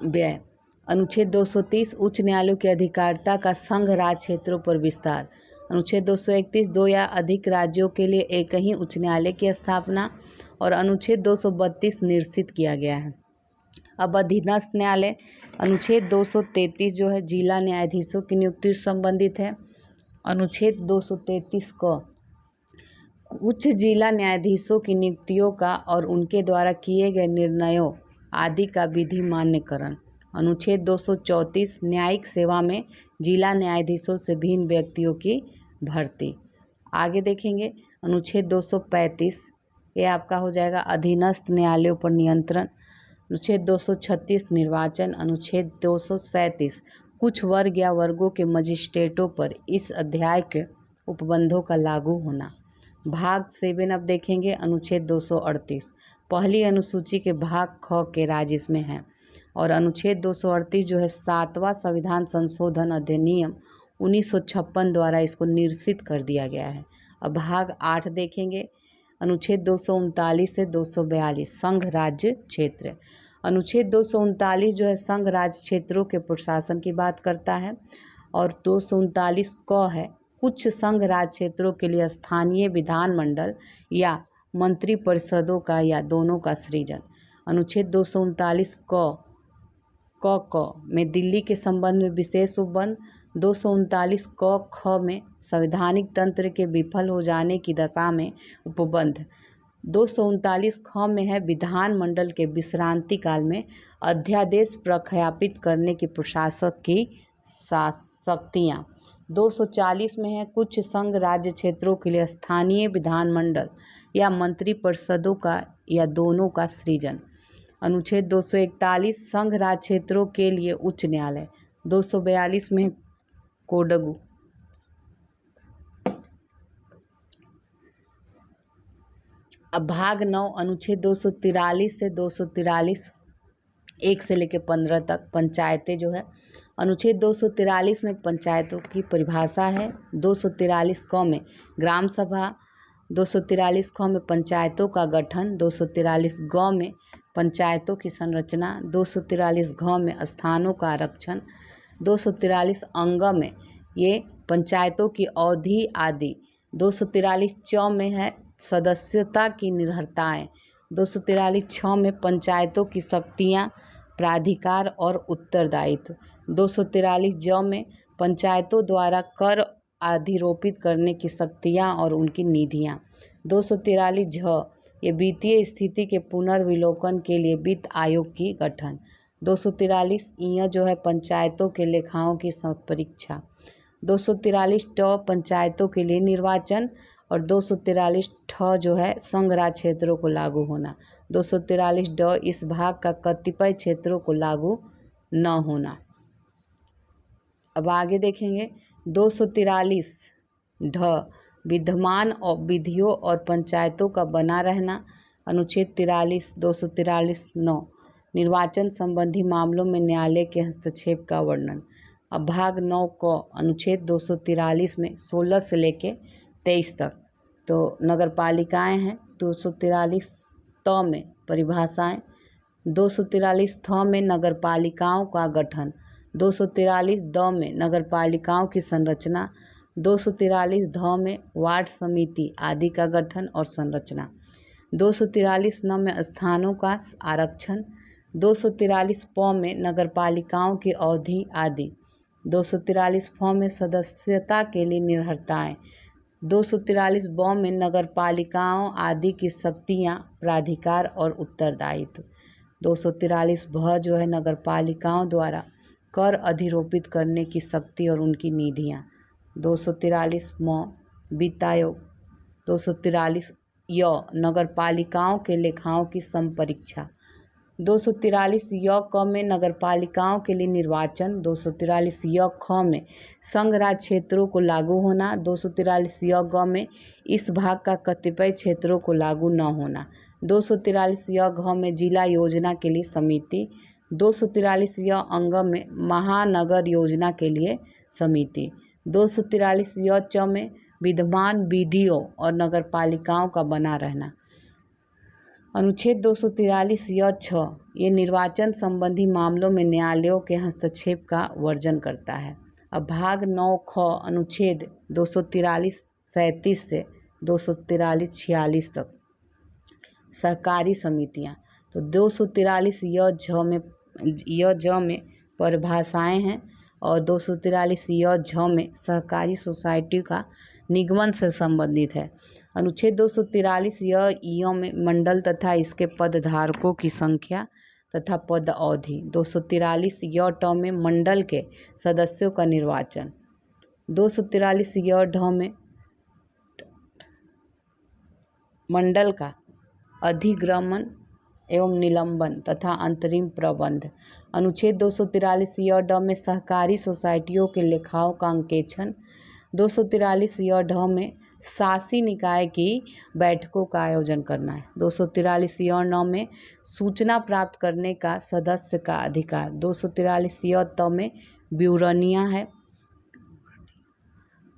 व्यय। अनुच्छेद 230 उच्च न्यायालयों की अधिकारिता का संघ राज्य क्षेत्रों पर विस्तार। अनुच्छेद 231 दो या अधिक राज्यों के लिए एक ही उच्च न्यायालय की स्थापना। और अनुच्छेद 232 निरसित किया गया है। अब अधीनस्थ न्यायालय अनुच्छेद 233 जो है जिला न्यायाधीशों की नियुक्ति से संबंधित है। अनुच्छेद 233 को उच्च जिला न्यायाधीशों की नियुक्तियों का और उनके द्वारा किए गए निर्णयों आदि का विधि मान्यकरण। अनुच्छेद 234 न्यायिक सेवा में जिला न्यायाधीशों से भिन्न व्यक्तियों की भर्ती। आगे देखेंगे अनुच्छेद 235 ये आपका हो जाएगा अधीनस्थ न्यायालयों पर नियंत्रण। अनुच्छेद 236 निर्वाचन। अनुच्छेद 237 कुछ वर्ग या वर्गों के मजिस्ट्रेटों पर इस अध्याय के उपबंधों का लागू होना। भाग 7 अब देखेंगे अनुच्छेद 238 पहली अनुसूची के भाग ख के राज्य इसमें है। और अनुच्छेद 238 जो है 7वां संविधान संशोधन अधिनियम 1956 द्वारा इसको निरसित कर दिया गया है। अब भाग 8 देखेंगे अनुच्छेद 239 से 242 संघ राज्य क्षेत्र। अनुच्छेद 239 जो है संघ राज्य क्षेत्रों के प्रशासन की बात करता है। और 239 क है कुछ संघ राज्य क्षेत्रों के लिए स्थानीय विधानमंडल या मंत्री परिषदों का या दोनों का सृजन। अनुच्छेद 239 क में दिल्ली के संबंध में विशेष उपबंध। 239 क ख में संवैधानिक तंत्र के विफल हो जाने की दशा में उपबंध। 239 ख में है विधानमंडल के विश्रांति काल में अध्यादेश प्रख्यापित करने की प्रशासक की शक्तियाँ। 240 में है कुछ संघ राज्य क्षेत्रों के लिए स्थानीय विधानमंडल या मंत्री परिषदों का या दोनों का सृजन। अनुच्छेद 241 संघ राज्य क्षेत्रों के लिए उच्च न्यायालय। 242 में कोडगु। अब भाग 9 अनुच्छेद 243 से 243 1 से लेकर 15 तक पंचायतें जो है। अनुच्छेद 243 में पंचायतों की परिभाषा है। 243 क में ग्राम सभा। 243 ख में पंचायतों का गठन। 243 ग में पंचायतों की संरचना। 243 घ में स्थानों का आरक्षण। 243 अंग में ये पंचायतों की अवधि आदि। 243 च में है सदस्यता की निर्भरताएं। 243 छ में पंचायतों की शक्तियां, प्राधिकार और उत्तरदायित्व। 243 ज में पंचायतों द्वारा कर अधिरोपित करने की शक्तियां और उनकी निधियां। 243 झ ये वित्तीय स्थिति के पुनर्विलोकन के लिए वित्त आयोग की गठन। 243 इ जो है पंचायतों के लेखाओं की परीक्षा। 243 ट पंचायतों के लिए निर्वाचन। और 243 ठ जो है संघ राज्य क्षेत्रों को लागू होना। 243 ड इस भाग का कतिपय क्षेत्रों को लागू न होना। अब आगे देखेंगे 243 ढ विद्यमान और विधियों और पंचायतों का बना रहना। अनुच्छेद 43 243 9 निर्वाचन संबंधी मामलों में न्यायालय के हस्तक्षेप का वर्णन। अब भाग 9 को अनुच्छेद 243 में 16 से लेके 23 तक तो नगर पालिकाएँ हैं। 243 त में परिभाषाएं, 243 थ में नगर पालिकाओं का गठन, 243 द में नगर पालिकाओं की संरचना, 243 ध में वार्ड समिति आदि का गठन और संरचना, 243 न में स्थानों का आरक्षण, 243 प में नगर पालिकाओं की अवधि आदि, 243 फ में सदस्यता के लिए निर्भरताएं, 243 ब में नगर पालिकाओं आदि की शक्तियाँ, प्राधिकार और उत्तरदायित्व, 243 भ जो है नगर पालिकाओं द्वारा कर अधिरोपित करने की शक्ति और उनकी निधियाँ, 243 म वित्तायोग, 243 य नगर पालिकाओं के लेखाओं की संपरीक्षा, 243 य क में नगर पालिकाओं के लिए निर्वाचन, 243 य ख में संघ राज्य क्षेत्रों को लागू होना, 243 य ग में इस भाग का कतिपय क्षेत्रों को लागू न होना, 243 य घ में जिला योजना के लिए समिति, 243 य अंग में महानगर योजना के लिए समिति, 243 य च में विद्यमान विधियों और नगर पालिकाओं का बना रहना। अनुच्छेद 243 य छ ये निर्वाचन संबंधी मामलों में न्यायालयों के हस्तक्षेप का वर्जन करता है। अब भाग 9 ख अनुच्छेद 243 37 से 243 46 तक सहकारी समितियां, तो 243 य ज में परिभाषाएं हैं और 243 य झ में सहकारी सोसाइटी का निगमन से संबंधित है। अनुच्छेद 243 य में मंडल तथा इसके पदधारकों की संख्या तथा पद अवधि, 243 य ट में मंडल के सदस्यों का निर्वाचन, 243 य ढ में मंडल का अधिग्रमण एवं निलंबन तथा अंतरिम प्रबंध, अनुच्छेद 243 य ड में सहकारी सोसाइटियों के लेखाओं का अंकेक्षण, 243 य ढ में शासी निकाय की बैठकों का आयोजन करना है, 243 य न में सूचना प्राप्त करने का सदस्य का अधिकार, 243 य त में ब्यूरोनियां है,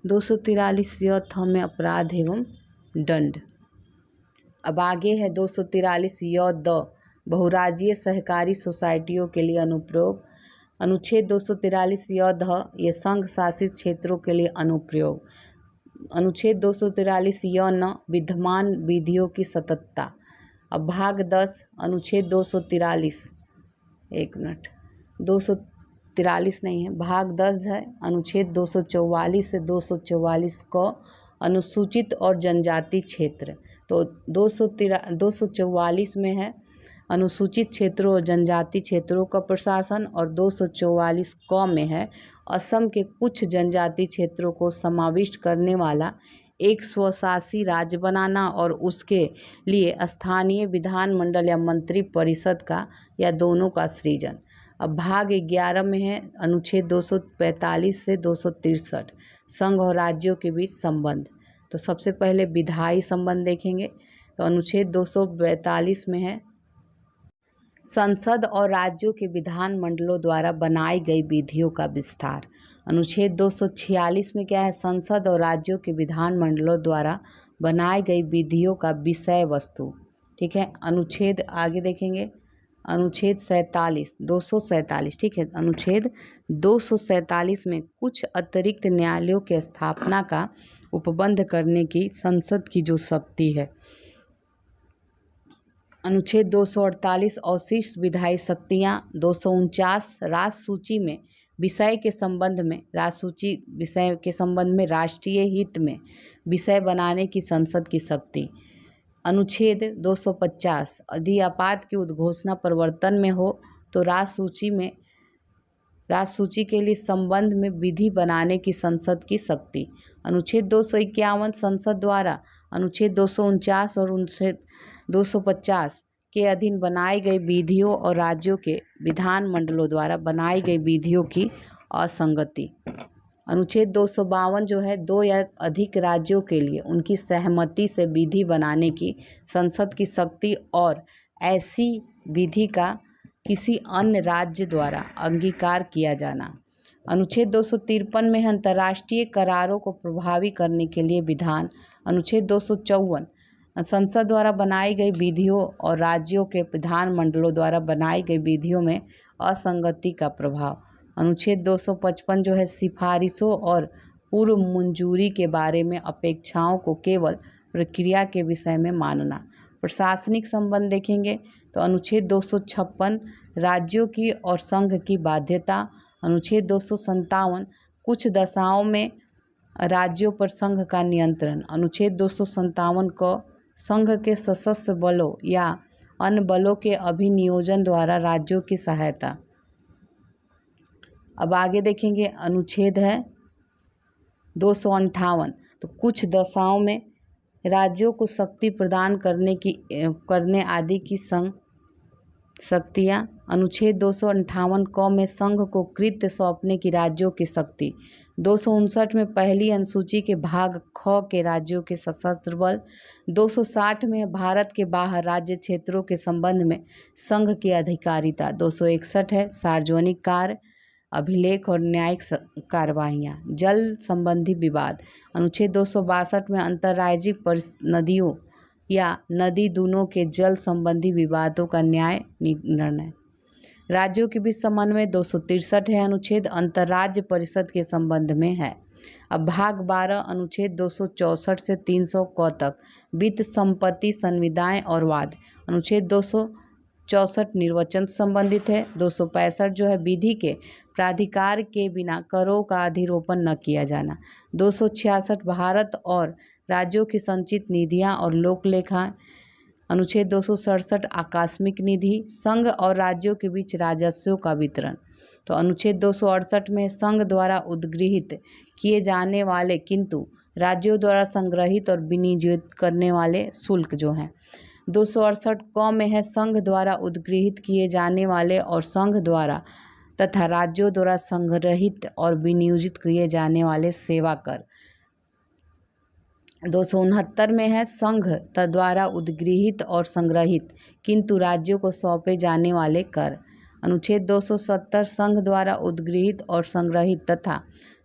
243 य थ में अपराध एवं दंड। अब आगे है 243 य द बहुराज्यीय सहकारी सोसाइटियों के लिए अनुप्रयोग, अनुच्छेद 243 य ध ये संघ शासित क्षेत्रों के लिए अनुप्रयोग, अनुच्छेद 243 य न विद्यमान विधियों की सततता। अब भाग 10 अनुच्छेद 243 243 नहीं है, भाग 10 है अनुच्छेद 244 से 244 को अनुसूचित और जनजाति क्षेत्र, तो 244 में है अनुसूचित क्षेत्रों और जनजाति क्षेत्रों का प्रशासन और 244 क में है असम के कुछ जनजाति क्षेत्रों को समाविष्ट करने वाला एक स्वशासी राज्य बनाना और उसके लिए स्थानीय विधानमंडल या मंत्री परिषद का या दोनों का सृजन। अब भाग 11 में है अनुच्छेद 245 से 263 संघ और राज्यों के बीच संबंध। तो सबसे पहले विधायी संबंध देखेंगे, तो अनुच्छेद 242 में है संसद और राज्यों के विधान मंडलों द्वारा बनाई गई विधियों का विस्तार। अनुच्छेद 246 में क्या है, संसद और राज्यों के विधान मंडलों द्वारा बनाई गई विधियों का विषय वस्तु। ठीक है, अनुच्छेद आगे देखेंगे अनुच्छेद 247 ठीक है, अनुच्छेद 247 में कुछ अतिरिक्त न्यायालयों की स्थापना का उपबंध करने की संसद की जो शक्ति है। अनुच्छेद 248 अवशिष्ट विधायी शक्तियाँ, 249 राष्ट्र सूची में विषय के संबंध में विषय के संबंध में राष्ट्रीय हित में विषय बनाने की संसद की शक्ति। अनुच्छेद 250 यदि आपात की उद्घोषणा प्रवर्तन में हो तो राष्ट्र सूची के लिए संबंध में विधि बनाने की संसद की शक्ति। अनुच्छेद 251 संसद द्वारा अनुच्छेद 249 और अनुच्छेद 250 के अधीन बनाई गई विधियों और राज्यों के विधानमंडलों द्वारा बनाई गई विधियों की असंगति। अनुच्छेद 252 जो है, 2 या अधिक राज्यों के लिए उनकी सहमति से विधि बनाने की संसद की शक्ति और ऐसी विधि का किसी अन्य राज्य द्वारा अंगीकार किया जाना। अनुच्छेद 253 में अंतर्राष्ट्रीय करारों को प्रभावी करने के लिए विधान। अनुच्छेद 254 संसद द्वारा बनाई गई विधियों और राज्यों के विधानमंडलों द्वारा बनाई गई विधियों में असंगति का प्रभाव। अनुच्छेद 255 जो है, सिफारिशों और पूर्व मंजूरी के बारे में अपेक्षाओं को केवल प्रक्रिया के विषय में मानना। प्रशासनिक संबंध देखेंगे तो अनुच्छेद 256 राज्यों की और संघ की बाध्यता। अनुच्छेद 257 कुछ दशाओं में राज्यों पर संघ का नियंत्रण। अनुच्छेद 257 को संघ के सशस्त्र बलों या अन्य बलों के अभिनियोजन द्वारा राज्यों की सहायता। अब आगे देखेंगे, अनुच्छेद है 258, तो कुछ दशाओं में राज्यों को शक्ति प्रदान करने आदि की संघ शक्तियाँ। अनुच्छेद 258 क में संघ को कृत्य सौंपने की राज्यों की शक्ति। 259 में पहली अनुसूची के भाग ख के राज्यों के सशस्त्र बल। 260 में भारत के बाहर राज्य क्षेत्रों के संबंध में संघ की अधिकारिता। 261 है सार्वजनिक कार्य, अभिलेख और न्यायिक कार्रवाइयाँ। जल संबंधी विवाद। अनुच्छेद 262 में अंतर्राज्यिक नदियों या नदी दूनों के जल संबंधी विवादों का न्याय निर्णय। राज्यों के बीच समन्वय। 263 है अनुच्छेद अंतर्राज्य परिषद के संबंध में है। अब भाग 12 अनुच्छेद 264 से 300 क तक वित्त, संपत्ति, संविदाएं और वाद। अनुच्छेद 264 निर्वाचन संबंधित है। 265 जो है, विधि के प्राधिकार के बिना करों का अधिरोपण न किया जाना। 266 भारत और राज्यों की संचित निधियां और लोक लेखाएं। अनुच्छेद 267 आकस्मिक निधि। संघ और राज्यों के बीच राजस्व का वितरण। तो अनुच्छेद 268 में संघ द्वारा उद्गृहित किए जाने वाले किंतु राज्यों द्वारा संग्रहित और विनियोजित करने वाले शुल्क जो हैं। 268 क में है संघ द्वारा उद्गृहित किए जाने वाले और संघ द्वारा तथा राज्यों द्वारा संग्रहित और विनियोजित किए जाने वाले सेवा कर। 269 में है संघ द्वारा उद्गृहित और संग्रहित किंतु राज्यों को सौंपे जाने वाले कर। अनुच्छेद 270 संघ द्वारा उद्गृहित और संग्रहित तथा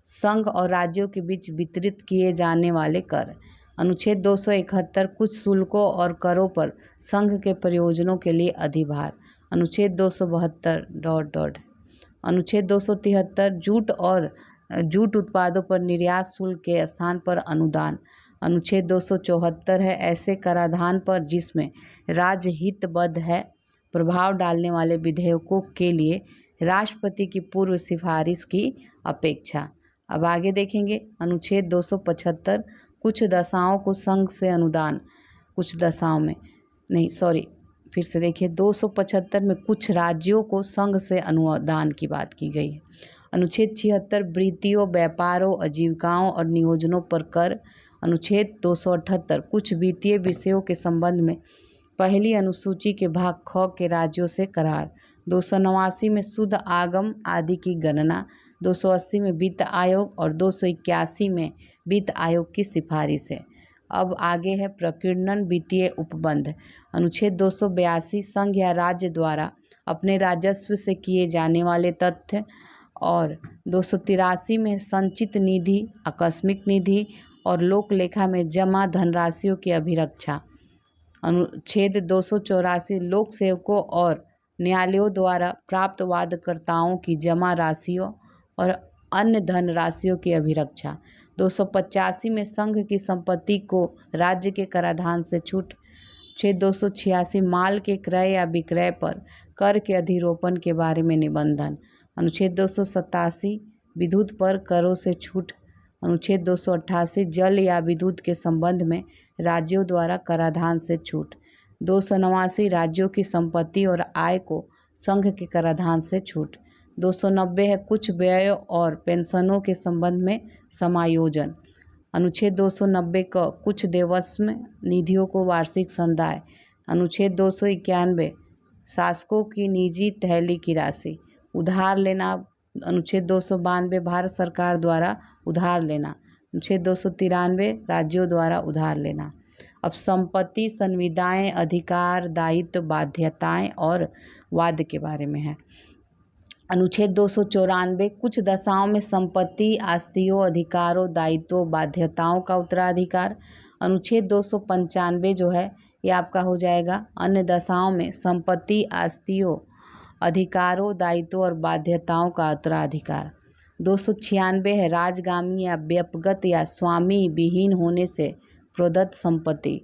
संघ और राज्यों के बीच वितरित किए जाने वाले कर। अनुच्छेद 271 कुछ शुल्कों और करों पर संघ के प्रयोजनों के लिए अधिभार। अनुच्छेद 272 अनुच्छेद 273 जूट और जूट उत्पादों पर निर्यात शुल्क के स्थान पर अनुदान। अनुच्छेद 274 है ऐसे कराधान पर जिसमें राज्य हितबद्ध है प्रभाव डालने वाले विधेयकों के लिए राष्ट्रपति की पूर्व सिफारिश की अपेक्षा। अब आगे देखेंगे, अनुच्छेद 275 कुछ दशाओं को संघ से अनुदान। कुछ दशाओं में नहीं, सॉरी, फिर से देखिए, 275 में कुछ राज्यों को संघ से अनुदान की बात की गई है। अनुच्छेद 76 वृत्तियों, व्यापारों, आजीविकाओं और नियोजनों पर कर। अनुच्छेद 278 कुछ वित्तीय विषयों के संबंध में पहली अनुसूची के भाग ख के राज्यों से करार। 289 में शुद्ध आगम आदि की गणना। 280 में वित्त आयोग और 281 में वित्त आयोग की सिफारिश है। अब आगे है प्रकीर्णन वित्तीय उपबंध। अनुच्छेद 282 संघ या राज्य द्वारा अपने राजस्व से किए जाने वाले तथ्य। और 283 में संचित निधि, आकस्मिक निधि और लोक लेखा में जमा धनराशियों की अभिरक्षा। अनुच्छेद 284 लोक सेवकों और न्यायालयों द्वारा प्राप्त वादकर्ताओं की जमा राशियों और अन्य धन राशियों की अभिरक्षा। 285 में संघ की संपत्ति को राज्य के कराधान से छूट। अनुच्छेद 286 माल के क्रय या विक्रय पर कर के अधिरोपण के बारे में निबंधन। अनुच्छेद 287 विद्युत पर करों से छूट। अनुच्छेद 288 जल या विद्युत के संबंध में राज्यों द्वारा कराधान से छूट। 289 राज्यों की संपत्ति और आय को संघ के कराधान से छूट। 290 है कुछ व्ययों और पेंशनों के संबंध में समायोजन। अनुच्छेद 290 का कुछ देवस्व निधियों को वार्षिक संदाय अनुच्छेद 291 शासकों की निजी थैली की राशि। उधार लेना, अनुच्छेद 292 भारत सरकार द्वारा उधार लेना। अनुच्छेद 293 राज्यों द्वारा उधार लेना। अब संपत्ति, संविदाएं, अधिकार, दायित्व, बाध्यताएं और वाद के बारे में है। अनुच्छेद 294 कुछ दशाओं में संपत्ति, आस्तियों, अधिकारों, दायित्वों, बाध्यताओं का उत्तराधिकार। अनुच्छेद 295 जो है ये आपका हो जाएगा अन्य दशाओं में संपत्ति, आस्तियों, अधिकारों, दायित्वों और बाध्यताओं का उत्तराधिकार। 296 है राजगामी या व्यक्तिगत या स्वामी विहीन होने से प्रदत्त संपत्ति।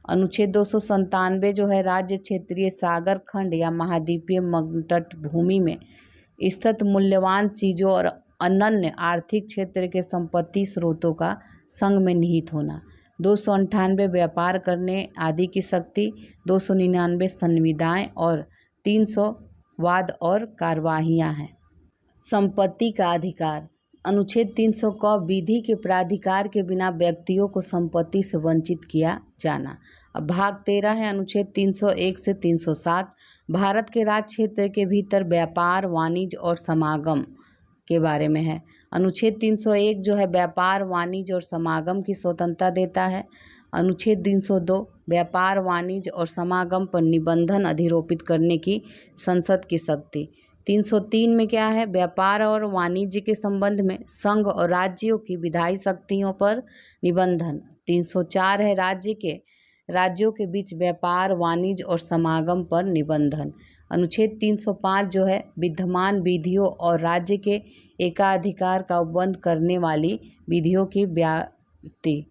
अनुच्छेद 297 जो है राज्य, क्षेत्रीय, सागर खंड या महाद्वीपीय मगतट भूमि में स्थित मूल्यवान चीज़ों और अनन्य आर्थिक क्षेत्र के संपत्ति स्रोतों का संघ में निहित होना। 298 व्यापार करने आदि की शक्ति। 299 संविदाएं और 300 वाद और कार्यवाहियां हैं। संपत्ति का अधिकार। अनुच्छेद 300 क विधि के प्राधिकार के बिना व्यक्तियों को संपत्ति से वंचित किया जाना। अब भाग 13 है अनुच्छेद 301 से 307 भारत के राज्य क्षेत्र के भीतर व्यापार, वाणिज्य और समागम के बारे में है। अनुच्छेद 301 जो है व्यापार, वाणिज्य और समागम की स्वतंत्रता देता है। अनुच्छेद 302 व्यापार, वाणिज्य और समागम पर निबंधन अधिरोपित करने की संसद की शक्ति। 303 में क्या है व्यापार और वाणिज्य के संबंध में संघ और राज्यों की विधायी शक्तियों पर निबंधन। 304 है राज्यों के बीच व्यापार, वाणिज्य और समागम पर निबंधन। अनुच्छेद 305 जो है विद्यमान विधियों और राज्य के एकाधिकार का उपबंध करने वाली विधियों की व्याप्ति।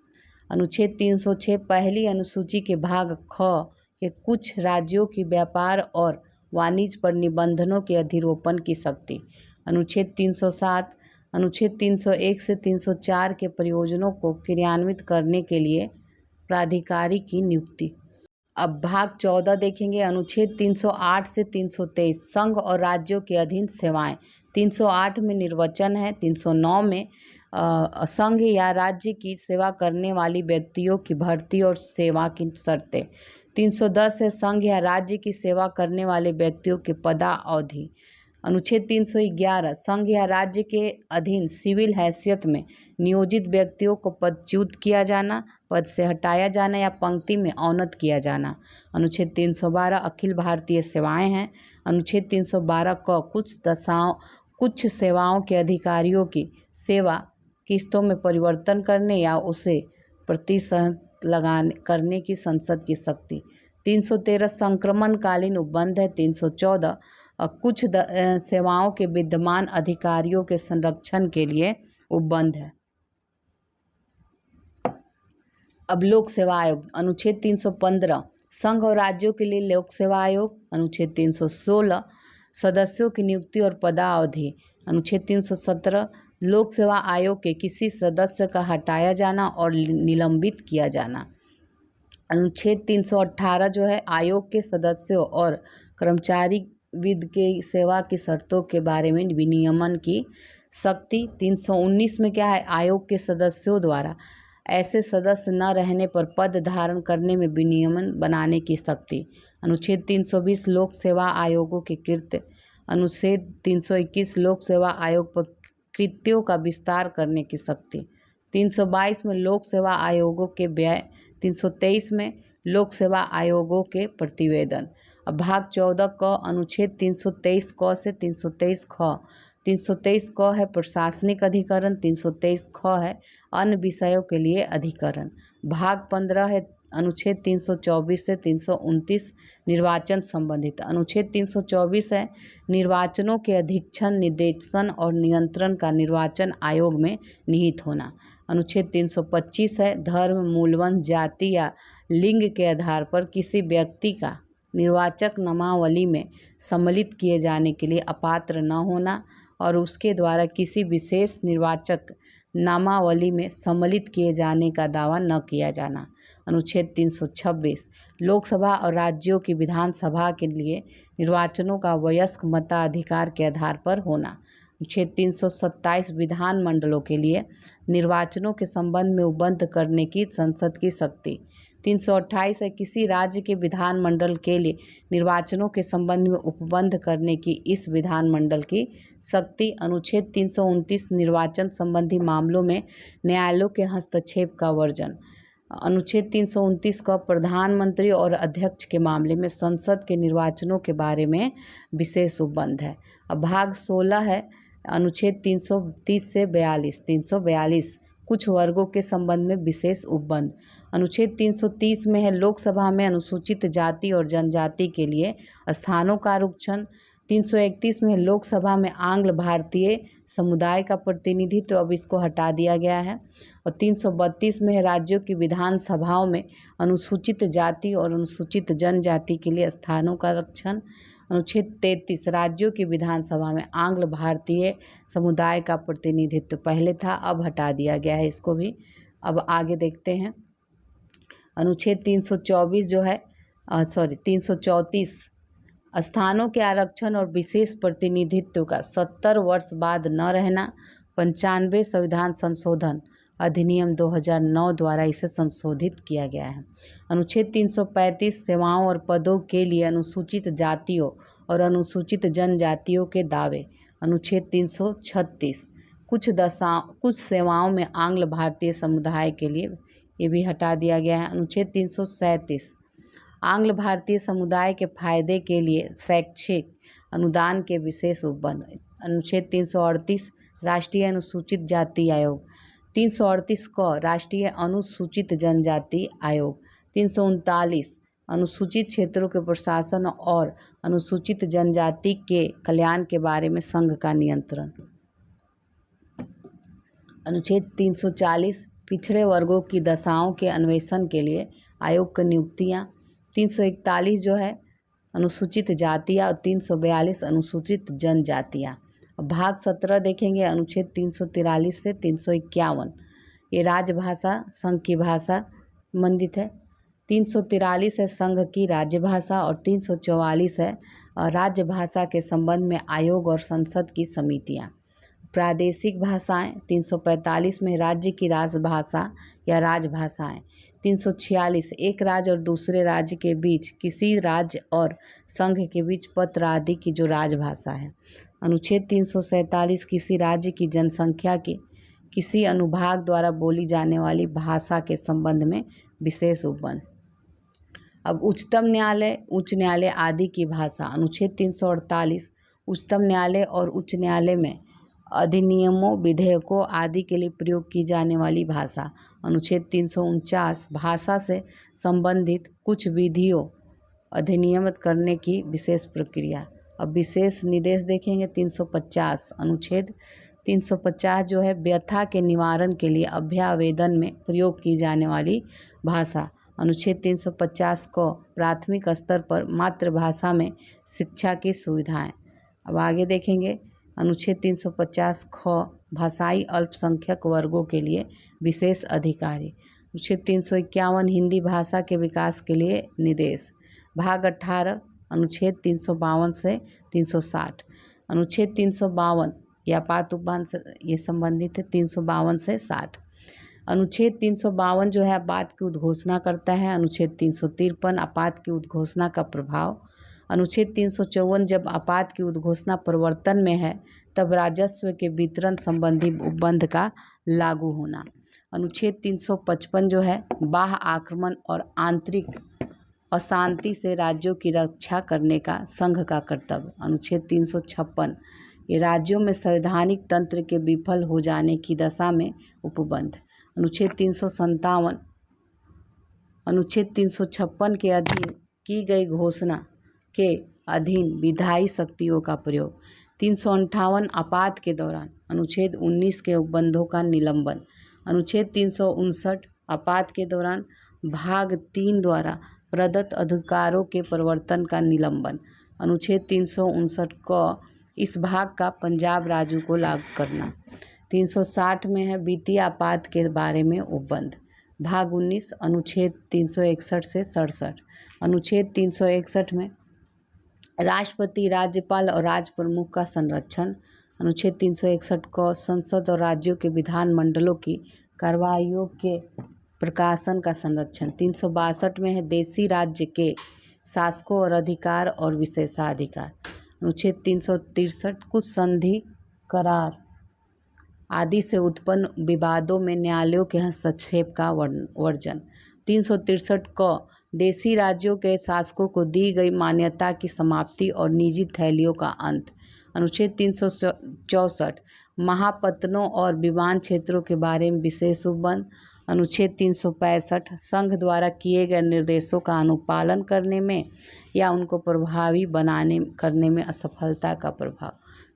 अनुच्छेद 306 पहली अनुसूची के भाग ख के कुछ राज्यों की व्यापार और वाणिज्य पर निबंधनों के अधिरोपण की शक्ति। अनुच्छेद 307 अनुच्छेद 301 से 304 के प्रयोजनों को क्रियान्वित करने के लिए प्राधिकारी की नियुक्ति। अब भाग 14 देखेंगे अनुच्छेद 308 से 323 संघ और राज्यों के अधीन सेवाएं। 308 में निर्वचन है। 309 में संघ या राज्य की सेवा करने वाली व्यक्तियों की भर्ती और सेवा की शर्तें। 310 है संघ या राज्य की सेवा करने वाले व्यक्तियों की पदावधि। अनुच्छेद 311 संघ या राज्य के अधीन सिविल हैसियत में नियोजित व्यक्तियों को पदच्युत किया जाना, पद से हटाया जाना या पंक्ति में अवनत किया जाना। अनुच्छेद 312 अखिल भारतीय सेवाएं हैं। अनुच्छेद 312 क कुछ सेवाओं के अधिकारियों की सेवा किस्तों में परिवर्तन करने या उसे प्रतिशत करने की संसद की शक्ति। 313 संक्रमणकालीन उपबंध है। 314 कुछ सेवाओं के विद्यमान अधिकारियों के संरक्षण के लिए उपबंध है। अब लोक सेवा आयोग। अनुच्छेद 315 संघ और राज्यों के लिए लोक सेवा आयोग। अनुच्छेद 316 सदस्यों की नियुक्ति और पदावधि। अनुच्छेद 317 लोक सेवा आयोग के किसी सदस्य का हटाया जाना और निलंबित किया जाना। अनुच्छेद 318 जो है आयोग के सदस्यों और कर्मचारी विद के सेवा की शर्तों के बारे में विनियमन की शक्ति। 319 में क्या है आयोग के सदस्यों द्वारा ऐसे सदस्य न रहने पर पद धारण करने में विनियमन बनाने की शक्ति। अनुच्छेद 320 लोक सेवा आयोगों के कृत्य। अनुच्छेद 321 लोक सेवा आयोग पर कृत्यों का विस्तार करने की शक्ति। 322 में लोक सेवा आयोगों के व्यय। 323 में लोक सेवा आयोगों के प्रतिवेदन। अब भाग 14 क अनुच्छेद 323 क से 323 ख। 323 क है प्रशासनिक अधिकरण। 323 ख है अन्य विषयों के लिए अधिकरण। भाग 15 है अनुच्छेद 324 से 329 निर्वाचन संबंधित। अनुच्छेद 324 है निर्वाचनों के अधीक्षण, निर्देशन और नियंत्रण का निर्वाचन आयोग में निहित होना। अनुच्छेद 325 है धर्म, मूलवंश, जाति या लिंग के आधार पर किसी व्यक्ति का निर्वाचक नामावली में सम्मिलित किए जाने के लिए अपात्र न होना और उसके द्वारा किसी विशेष निर्वाचक नामावली में सम्मिलित किए जाने का दावा न किया जाना। अनुच्छेद 326 लोकसभा और राज्यों की विधानसभा के लिए निर्वाचनों का वयस्क मताधिकार के आधार पर होना। अनुच्छेद 327 विधान मंडलों के लिए निर्वाचनों के संबंध में उपबंध करने की संसद की शक्ति। 328 है किसी राज्य के विधानमंडल के लिए निर्वाचनों के संबंध में उपबंध करने की इस विधानमंडल की शक्ति। अनुच्छेद 329 निर्वाचन संबंधी मामलों में न्यायालयों के हस्तक्षेप का वर्जन। अनुच्छेद 329 का प्रधानमंत्री और अध्यक्ष के मामले में संसद के निर्वाचनों के बारे में विशेष उपबंध है। अब भाग 16 है अनुच्छेद 330 से 342 कुछ वर्गों के संबंध में विशेष उपबंध। अनुच्छेद 330 में है लोकसभा में अनुसूचित जाति और जनजाति के लिए स्थानों का आरक्षण। 331 में लोकसभा में आंग्ल भारतीय समुदाय का प्रतिनिधित्व, अब इसको हटा दिया गया है। और 332 में है राज्यों की विधानसभाओं में अनुसूचित जाति और अनुसूचित जनजाति के लिए स्थानों का आरक्षण। अनुच्छेद 33 राज्यों की विधानसभा में आंग्ल भारतीय समुदाय का प्रतिनिधित्व पहले था, अब हटा दिया गया है इसको भी। अब आगे देखते हैं अनुच्छेद 324 जो है 334 स्थानों के आरक्षण और विशेष प्रतिनिधित्व का 70 वर्ष बाद न रहना। 95 संविधान संशोधन अधिनियम 2009 द्वारा इसे संशोधित किया गया है। अनुच्छेद 335 सेवाओं और पदों के लिए अनुसूचित जातियों और अनुसूचित जनजातियों के दावे। अनुच्छेद 336 कुछ सेवाओं में आंग्ल भारतीय समुदाय के लिए, ये भी हटा दिया गया है। अनुच्छेद 337 आंग्ल भारतीय समुदाय के फायदे के लिए शैक्षिक अनुदान के विशेष उपबंध। अनुच्छेद 338 राष्ट्रीय अनुसूचित जाति आयोग। 338 क राष्ट्रीय अनुसूचित जनजाति आयोग। 339 अनुसूचित क्षेत्रों के प्रशासन और अनुसूचित जनजाति के कल्याण के बारे में संघ का नियंत्रण। अनुच्छेद 340 पिछड़े वर्गों की दशाओं के अन्वेषण के लिए आयोग की नियुक्तियाँ। 341 जो है अनुसूचित जातियाँ और 342 अनुसूचित जनजातियाँ। भाग 17 देखेंगे अनुच्छेद 343 से 351, ये राजभाषा संघ की भाषा संबंधित है। 343 है संघ की राज्य भाषा और 344 है राज्य भाषा के संबंध में आयोग और संसद की समितियाँ। प्रादेशिक भाषाएं 345 में राज्य की राजभाषा या राजभाषाएं। 346 एक राज्य और दूसरे राज्य के बीच, किसी राज्य और संघ के बीच पत्र आदि की जो राजभाषा है। अनुच्छेद 347 किसी राज्य की जनसंख्या की किसी अनुभाग द्वारा बोली जाने वाली भाषा के संबंध में विशेष उपबंध। अब उच्चतम न्यायालय, उच्च न्यायालय आदि की भाषा। अनुच्छेद 348 उच्चतम न्यायालय और उच्च न्यायालय में अधिनियमों, विधेयकों आदि के लिए प्रयोग की जाने वाली भाषा। अनुच्छेद 349 भाषा से संबंधित कुछ विधियों अधिनियमित करने की विशेष प्रक्रिया। अब विशेष निर्देश देखेंगे 350 अनुच्छेद 350 जो है व्यथा के निवारण के लिए अभ्यावेदन में प्रयोग की जाने वाली भाषा। अनुच्छेद 350 को प्राथमिक स्तर पर मातृभाषा में शिक्षा की सुविधाएं। अब आगे देखेंगे अनुच्छेद 350 ख भाषाई अल्पसंख्यक वर्गों के लिए विशेष अधिकारी। अनुच्छेद 351 हिंदी भाषा के विकास के लिए निर्देश। भाग 18 अनुच्छेद 352 से 360। अनुच्छेद 352 या आपात उपबंध से ये संबंधित है 352 से 60। अनुच्छेद 352 जो है आपात की उद्घोषणा करता है। अनुच्छेद 353 आपात की उद्घोषणा का प्रभाव। अनुच्छेद 354 जब आपात की उद्घोषणा प्रवर्तन में है तब राजस्व के वितरण संबंधी उपबंध का लागू होना। अनुच्छेद 355 जो है बाह्य आक्रमण और आंतरिक अशांति से राज्यों की रक्षा करने का संघ का कर्तव्य। अनुच्छेद 356 ये राज्यों में संवैधानिक तंत्र के विफल हो जाने की दशा में उपबंध। अनुच्छेद 357 अनुच्छेद 356 के अधीन की गई घोषणा के अधीन विधायी शक्तियों का प्रयोग। 358 आपात के दौरान अनुच्छेद 19 के उपबंधों का निलंबन। अनुच्छेद 359 आपात के दौरान भाग 3 द्वारा प्रदत्त अधिकारों के प्रवर्तन का निलंबन। अनुच्छेद 359 को इस भाग का पंजाब राज्य को लागू करना। 360 में है वित्तीय आपात के बारे में उपबंध। भाग 19 अनुच्छेद 361 से 67। अनुच्छेद 361 में राष्ट्रपति, राज्यपाल और राज्य प्रमुख का संरक्षण। अनुच्छेद 361 को संसद और राज्यों के विधानमंडलों की कार्रवाइयों के प्रकाशन का संरक्षण। 362 में है देशी राज्य के शासकों और अधिकार और विशेषाधिकार। अनुच्छेद 363 कुछ संधि करार आदि से उत्पन्न विवादों में न्यायालयों के हस्तक्षेप का वर्जन। 363 क देशी राज्यों के शासकों को दी गई मान्यता की समाप्ति और निजी थैलियों का अंत। अनुच्छेद 364 महापत्तनों और विमान क्षेत्रों के बारे में विशेष उपबंध। अनुच्छेद 365 संघ द्वारा किए गए निर्देशों का अनुपालन करने में या उनको प्रभावी करने में असफलता का प्रभाव।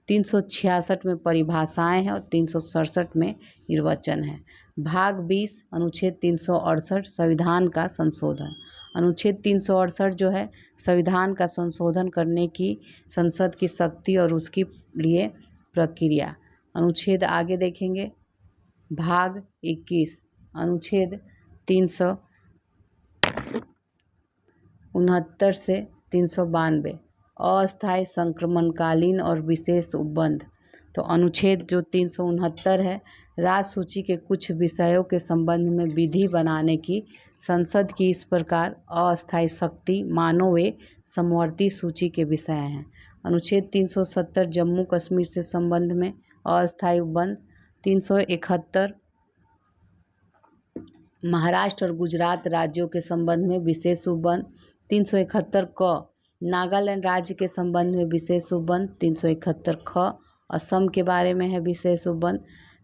366 में परिभाषाएं हैं और 367 में निर्वचन है। भाग 20 अनुच्छेद 368 संविधान का संशोधन। अनुच्छेद 368 जो है संविधान का संशोधन करने की संसद की शक्ति और उसकी लिए प्रक्रिया। अनुच्छेद आगे देखेंगे। भाग 21 अनुच्छेद 369 से 392 अस्थायी संक्रमणकालीन और विशेष उपबंध। तो अनुच्छेद जो 369 है राज्य सूची के कुछ विषयों के संबंध में विधि बनाने की संसद की इस प्रकार अस्थायी शक्ति मानव व समवर्ती सूची के विषय हैं। अनुच्छेद 370 जम्मू कश्मीर से संबंध में अस्थायी उपबंध। 371 महाराष्ट्र और गुजरात राज्यों के संबंध में विशेष उपबंध। 371 क नागालैंड राज्य के संबंध में विशेष उपबंध। 371 ख असम के बारे में है विशेष उपबंध।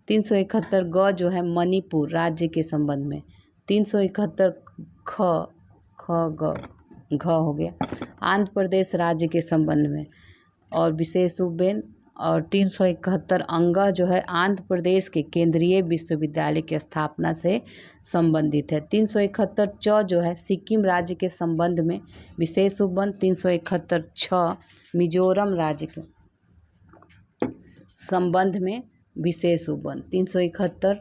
371 ग जो है मणिपुर राज्य के संबंध में। 371 घ हो गया आंध्र प्रदेश राज्य के संबंध में और विशेष उपबंध। और 371 अंगा जो है आंध्र प्रदेश के केंद्रीय विश्वविद्यालय की स्थापना से संबंधित है। 371 च जो है सिक्किम राज्य के संबंध में विशेष उपबंध। 371 छ मिजोरम राज्य के संबंध में विशेष उपबंध। 371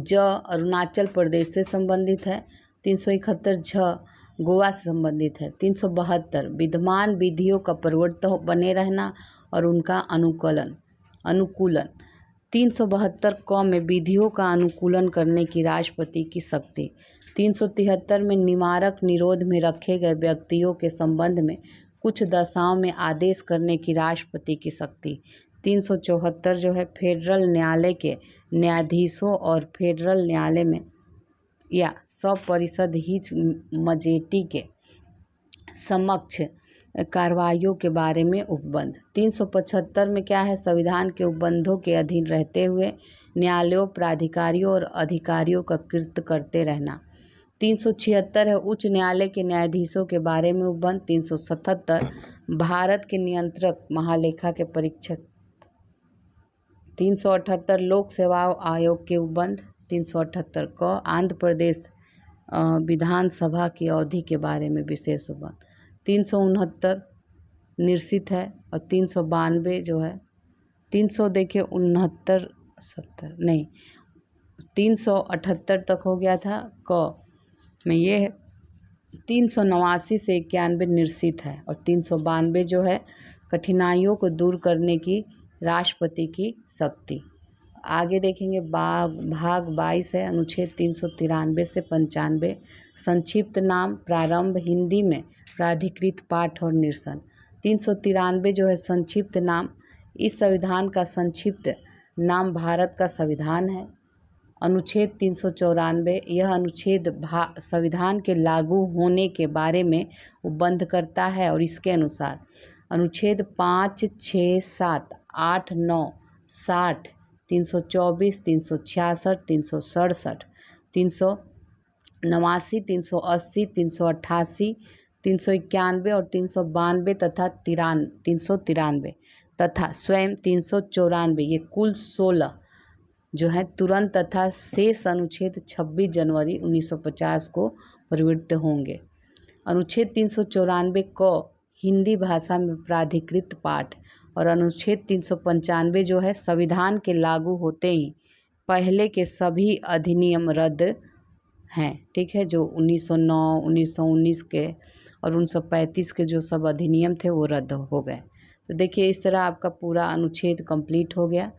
ज अरुणाचल प्रदेश से संबंधित है। 371 झ गोवा से संबंधित है। 372 विद्यमान विधियों का प्रवर्तन बने रहना और उनका अनुकूलन। 372 क में विधियों का अनुकूलन करने की राष्ट्रपति की शक्ति। 373 में निवारक निरोध में रखे गए व्यक्तियों के संबंध में कुछ दशाओं में आदेश करने की राष्ट्रपति की शक्ति। 374 जो है फेडरल न्यायालय के न्यायाधीशों और फेडरल न्यायालय में या सब परिषद हिज मजिस्ट्रेटी के समक्ष कार्रवाइयों के बारे में उपबंध। 375 में क्या है संविधान के उपबंधों के अधीन रहते हुए न्यायालयों प्राधिकारियों और अधिकारियों का कृत्य करते रहना। 376 है उच्च न्यायालय के न्यायाधीशों के बारे में उपबंध। 377 भारत के नियंत्रक महालेखा के परीक्षक। 378 लोक सेवा आयोग के उपबंध। 378 क आंध्र प्रदेश विधानसभा की अवधि के बारे में विशेष उपबंध। 369 निश्चित है और 392 जो है 300 देखिए 69 70 नहीं 378 तक हो गया था क में ये है। 389 से 91 निश्चित है और 392 जो है कठिनाइयों को दूर करने की राष्ट्रपति की शक्ति। आगे देखेंगे भाग 22 है अनुच्छेद 393 से 95 संक्षिप्त नाम प्रारंभ हिंदी में प्राधिकृत पाठ और निरसन। 393 जो है संक्षिप्त नाम इस संविधान का संक्षिप्त नाम भारत का संविधान है। अनुच्छेद 394 यह अनुच्छेद संविधान के लागू होने के बारे में उपबंध करता है और इसके अनुसार अनुच्छेद 5, 6, 7, 8, 9, 60, 324, 366, 367, 389, 380, 388, 391 और 392 तथा 393 तथा स्वयं 394 ये कुल 16 जो है तुरंत तथा शेष अनुच्छेद 26 जनवरी 1950 को प्रवृत्त होंगे। अनुच्छेद 394 क हिंदी भाषा में प्राधिकृत पाठ और अनुच्छेद 395 जो है संविधान के लागू होते ही पहले के सभी अधिनियम रद्द हैं। ठीक है, जो 1909, 1919 के और 1935 के जो सब अधिनियम थे वो रद्द हो गए। तो देखिए इस तरह आपका पूरा अनुच्छेद कंप्लीट हो गया।